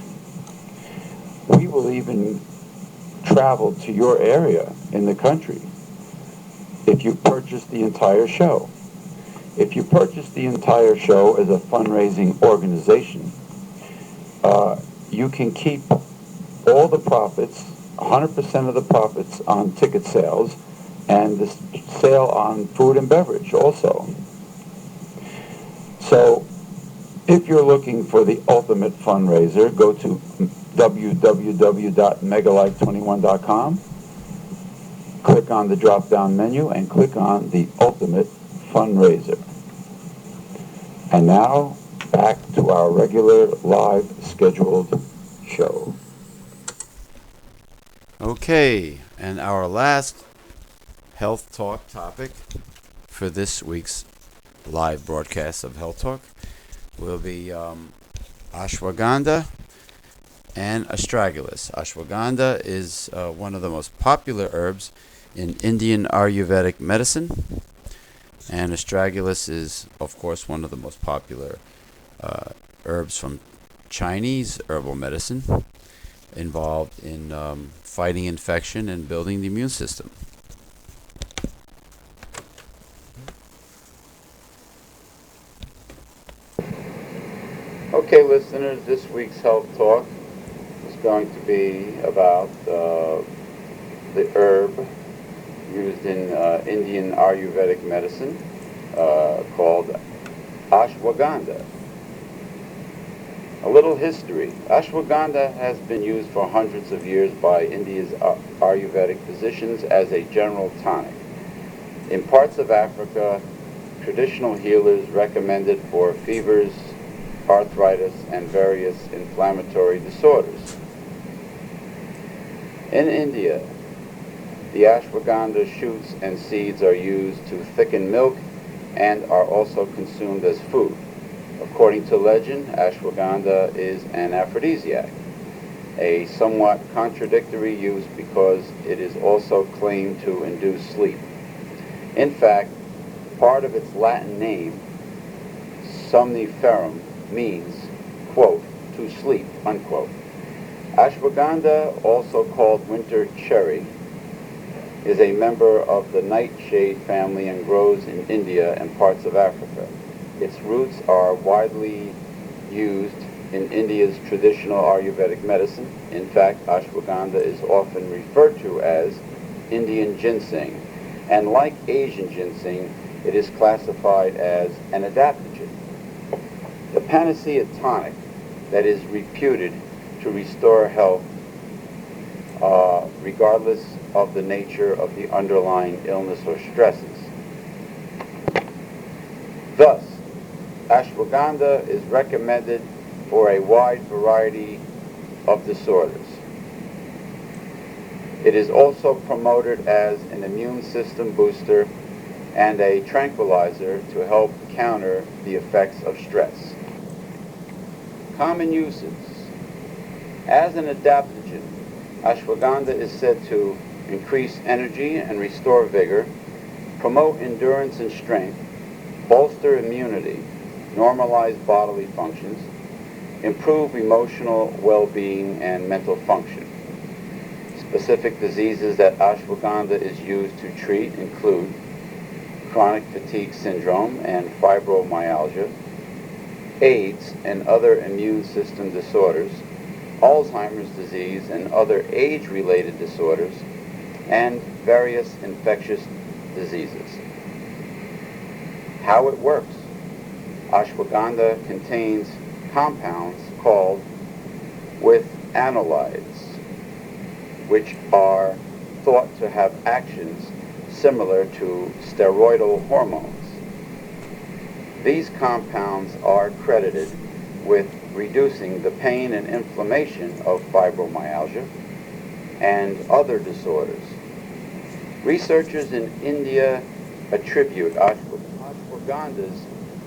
We will even travel to your area in the country if you purchase the entire show. If you purchase the entire show as a fundraising organization, you can keep all the profits, 100% of the profits on ticket sales, and the sale on food and beverage also. So if you're looking for the ultimate fundraiser, go to www.megalife21.com, click on the drop-down menu, and click on the ultimate fundraiser. And now, back to our regular live scheduled show. Okay, and our last health talk topic for this week's live broadcast of Health Talk will be ashwagandha and astragalus. Ashwagandha is one of the most popular herbs in Indian Ayurvedic medicine, and astragalus is, of course, one of the most popular herbs from Chinese herbal medicine, involved in fighting infection and building the immune system. Okay, listeners, this week's Health Talk is going to be about the herb used in Indian Ayurvedic medicine called ashwagandha. A little history. Ashwagandha has been used for hundreds of years by India's Ayurvedic physicians as a general tonic. In parts of Africa, traditional healers recommend it for fevers, arthritis, and various inflammatory disorders. In India, the ashwagandha shoots and seeds are used to thicken milk and are also consumed as food. According to legend, ashwagandha is an aphrodisiac, a somewhat contradictory use because it is also claimed to induce sleep. In fact, part of its Latin name, somniferum, means, quote, to sleep, unquote. Ashwagandha, also called winter cherry, is a member of the nightshade family and grows in India and parts of Africa. Its roots are widely used in India's traditional Ayurvedic medicine. In fact, ashwagandha is often referred to as Indian ginseng, and like Asian ginseng, it is classified as an adaptogen. The panacea tonic that is reputed to restore health regardless of the nature of the underlying illness or stresses. Thus, ashwagandha is recommended for a wide variety of disorders. It is also promoted as an immune system booster and a tranquilizer to help counter the effects of stress. Common uses. As an adaptogen, ashwagandha is said to increase energy and restore vigor, promote endurance and strength, bolster immunity, normalize bodily functions, improve emotional well-being and mental function. Specific diseases that ashwagandha is used to treat include chronic fatigue syndrome and fibromyalgia, AIDS and other immune system disorders, Alzheimer's disease and other age-related disorders, and various infectious diseases. How it works. Ashwagandha contains compounds called withanolides, which are thought to have actions similar to steroidal hormones. These compounds are credited with reducing the pain and inflammation of fibromyalgia and other disorders. Researchers in India attribute ashwagandha's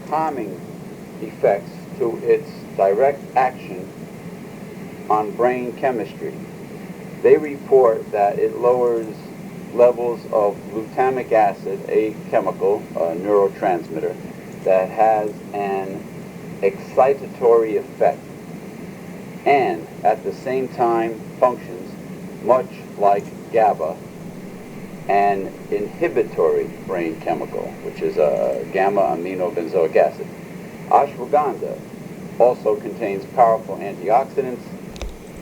calming effects to its direct action on brain chemistry. They report that it lowers levels of glutamic acid, a chemical, a neurotransmitter, that has an excitatory effect and at the same time functions much like GABA, an inhibitory brain chemical, which is a gamma-aminobenzoic acid. Ashwagandha also contains powerful antioxidants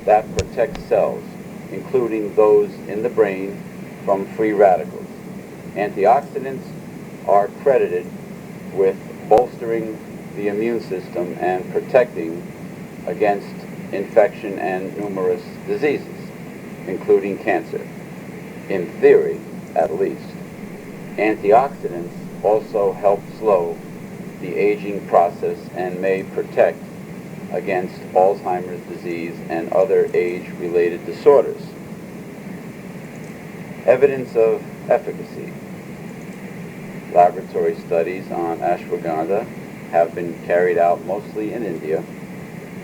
that protect cells, including those in the brain, from free radicals. Antioxidants are credited with bolstering the immune system and protecting against infection and numerous diseases, including cancer. In theory, at least. Antioxidants also help slow the aging process and may protect against Alzheimer's disease and other age-related disorders. Evidence of efficacy. Laboratory studies on ashwagandha have been carried out mostly in India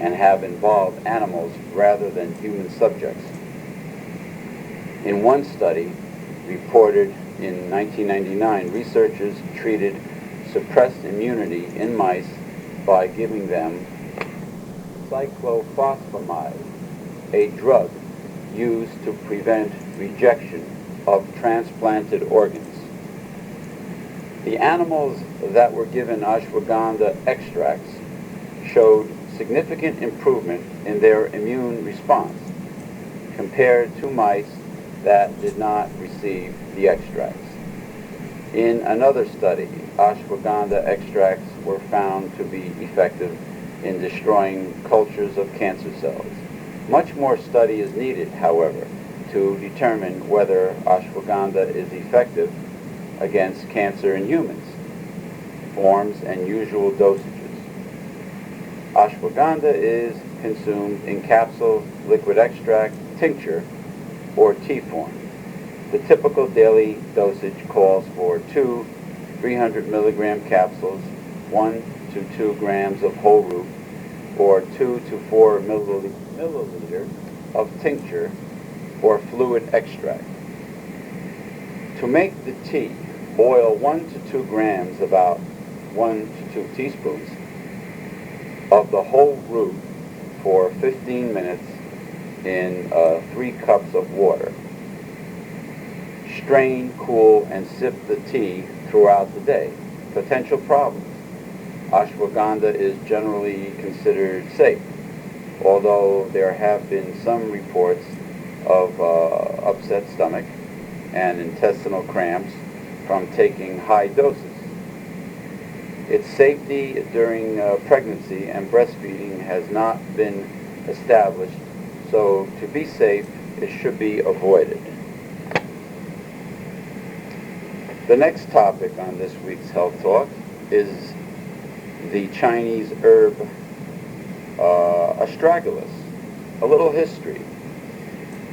and have involved animals rather than human subjects. In one study reported in 1999, researchers treated suppressed immunity in mice by giving them cyclophosphamide, a drug used to prevent rejection of transplanted organs. The animals that were given ashwagandha extracts showed significant improvement in their immune response compared to mice that did not receive the extracts. In another study, ashwagandha extracts were found to be effective in destroying cultures of cancer cells. Much more study is needed, however, to determine whether ashwagandha is effective against cancer in humans, forms and usual dosages. Ashwagandha is consumed in capsule, liquid extract, tincture, or tea form. The typical daily dosage calls for 2 300 milligram capsules, 1 to 2 grams of whole root, or 2 to 4 milliliter of tincture or fluid extract. To make the tea, boil 1 to 2 grams, about 1 to 2 teaspoons, of the whole root for 15 minutes in 3 cups of water. Strain, cool, and sip the tea throughout the day. Potential problems. Ashwagandha is generally considered safe, although there have been some reports of upset stomach and intestinal cramps from taking high doses. Its safety during pregnancy and breastfeeding has not been established, so to be safe, it should be avoided. The next topic on this week's Health Talk is the Chinese herb astragalus. A little history.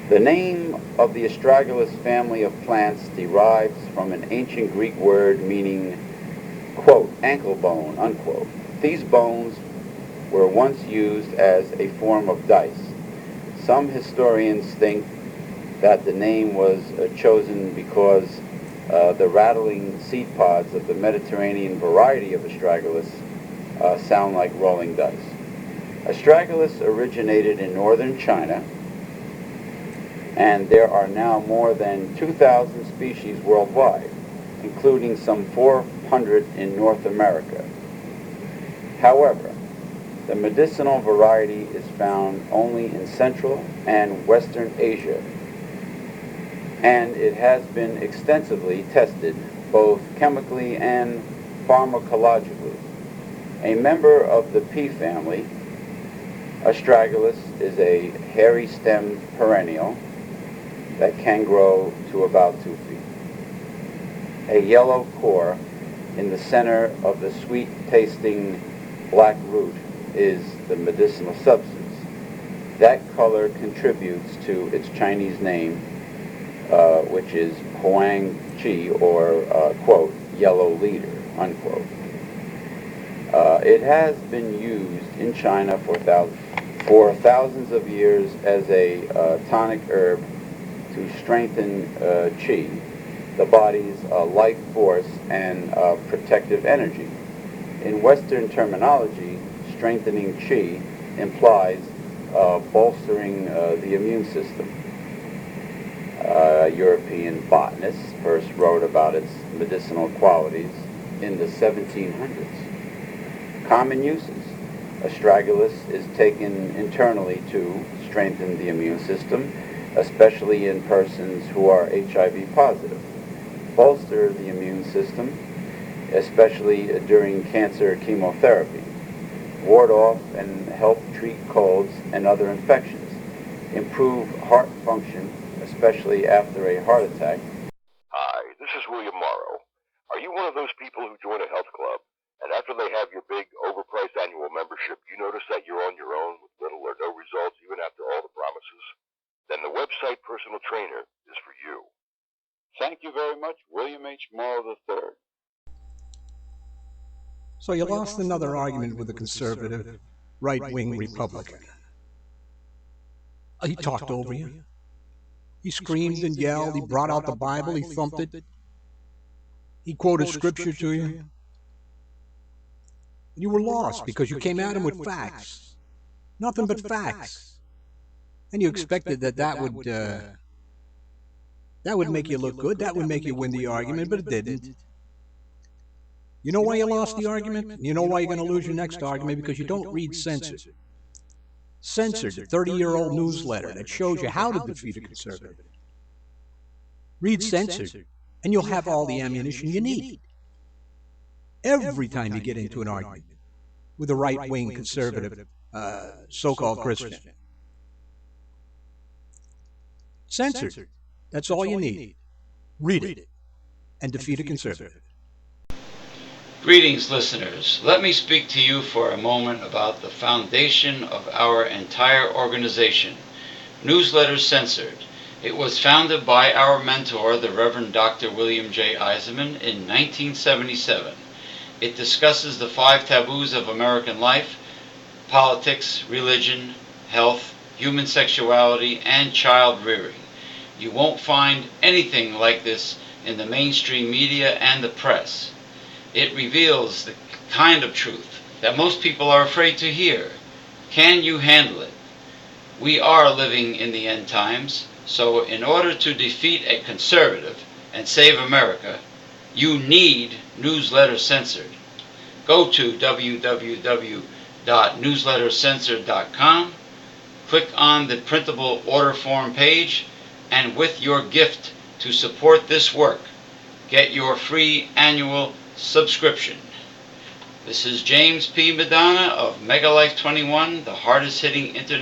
The name of the astragalus family of plants derives from an ancient Greek word meaning, quote, ankle bone, unquote. These bones were once used as a form of dice. Some historians think that the name was chosen because The rattling seed pods of the Mediterranean variety of astragalus sound like rolling dice. Astragalus originated in northern China, and there are now more than 2,000 species worldwide, including some 400 in North America. However, the medicinal variety is found only in Central and Western Asia, and it has been extensively tested both chemically and pharmacologically. A member of the pea family, astragalus is a hairy-stemmed perennial that can grow to about 2 feet. A yellow core in the center of the sweet-tasting black root is the medicinal substance. That color contributes to its Chinese name, which is Huang Qi, or, quote, yellow leader, unquote. It has been used in China for thousands of years as a tonic herb to strengthen qi, the body's life force and protective energy. In Western terminology, strengthening qi implies bolstering the immune system. European botanists first wrote about its medicinal qualities in the 1700s. Common uses. Astragalus is taken internally to strengthen the immune system, especially in persons who are HIV positive. Bolster the immune system, especially during cancer chemotherapy. Ward off and help treat colds and other infections. Improve heart function, especially after a heart attack. Hi, this is William Morrow. Are you one of those people who join a health club, and after they have your big, overpriced annual membership, you notice that you're on your own with little or no results even after all the promises? Then the website Personal Trainer is for you. Thank you very much, William H. Morrow III. So you lost another argument with a conservative, right-wing Republican. He talked over you. He screamed and yelled. He brought out the Bible. He thumped it. He quoted scripture to you. You were lost because you came at him with facts. Nothing but facts. And you expected that would make you look good. That would make you win the argument, but it didn't. You know why you lost the argument? You know why you're going to lose your next argument? Because you don't read Censored. Censored, the 30-year-old newsletter that shows you how to defeat a conservative. Read Censored, and you'll have all the ammunition you need. Every time you get into an argument with a right-wing conservative, so-called Christian. Censored. That's all you need. Read it and defeat a conservative. Greetings, listeners. Let me speak to you for a moment about the foundation of our entire organization, Newsletters Censored. It was founded by our mentor, the Reverend Dr. William J. Eisenman, in 1977. It discusses the 5 taboos of American life: politics, religion, health, human sexuality, and child rearing. You won't find anything like this in the mainstream media and the press. It reveals the kind of truth that most people are afraid to hear. Can you handle it? We are living in the end times, so in order to defeat a conservative and save America, you need Newsletter Censored. Go to www.newslettercensored.com, click on the printable order form page, and with your gift to support this work, get your free annual subscription. This is James P. Madonna of Megalife21, the hardest hitting internet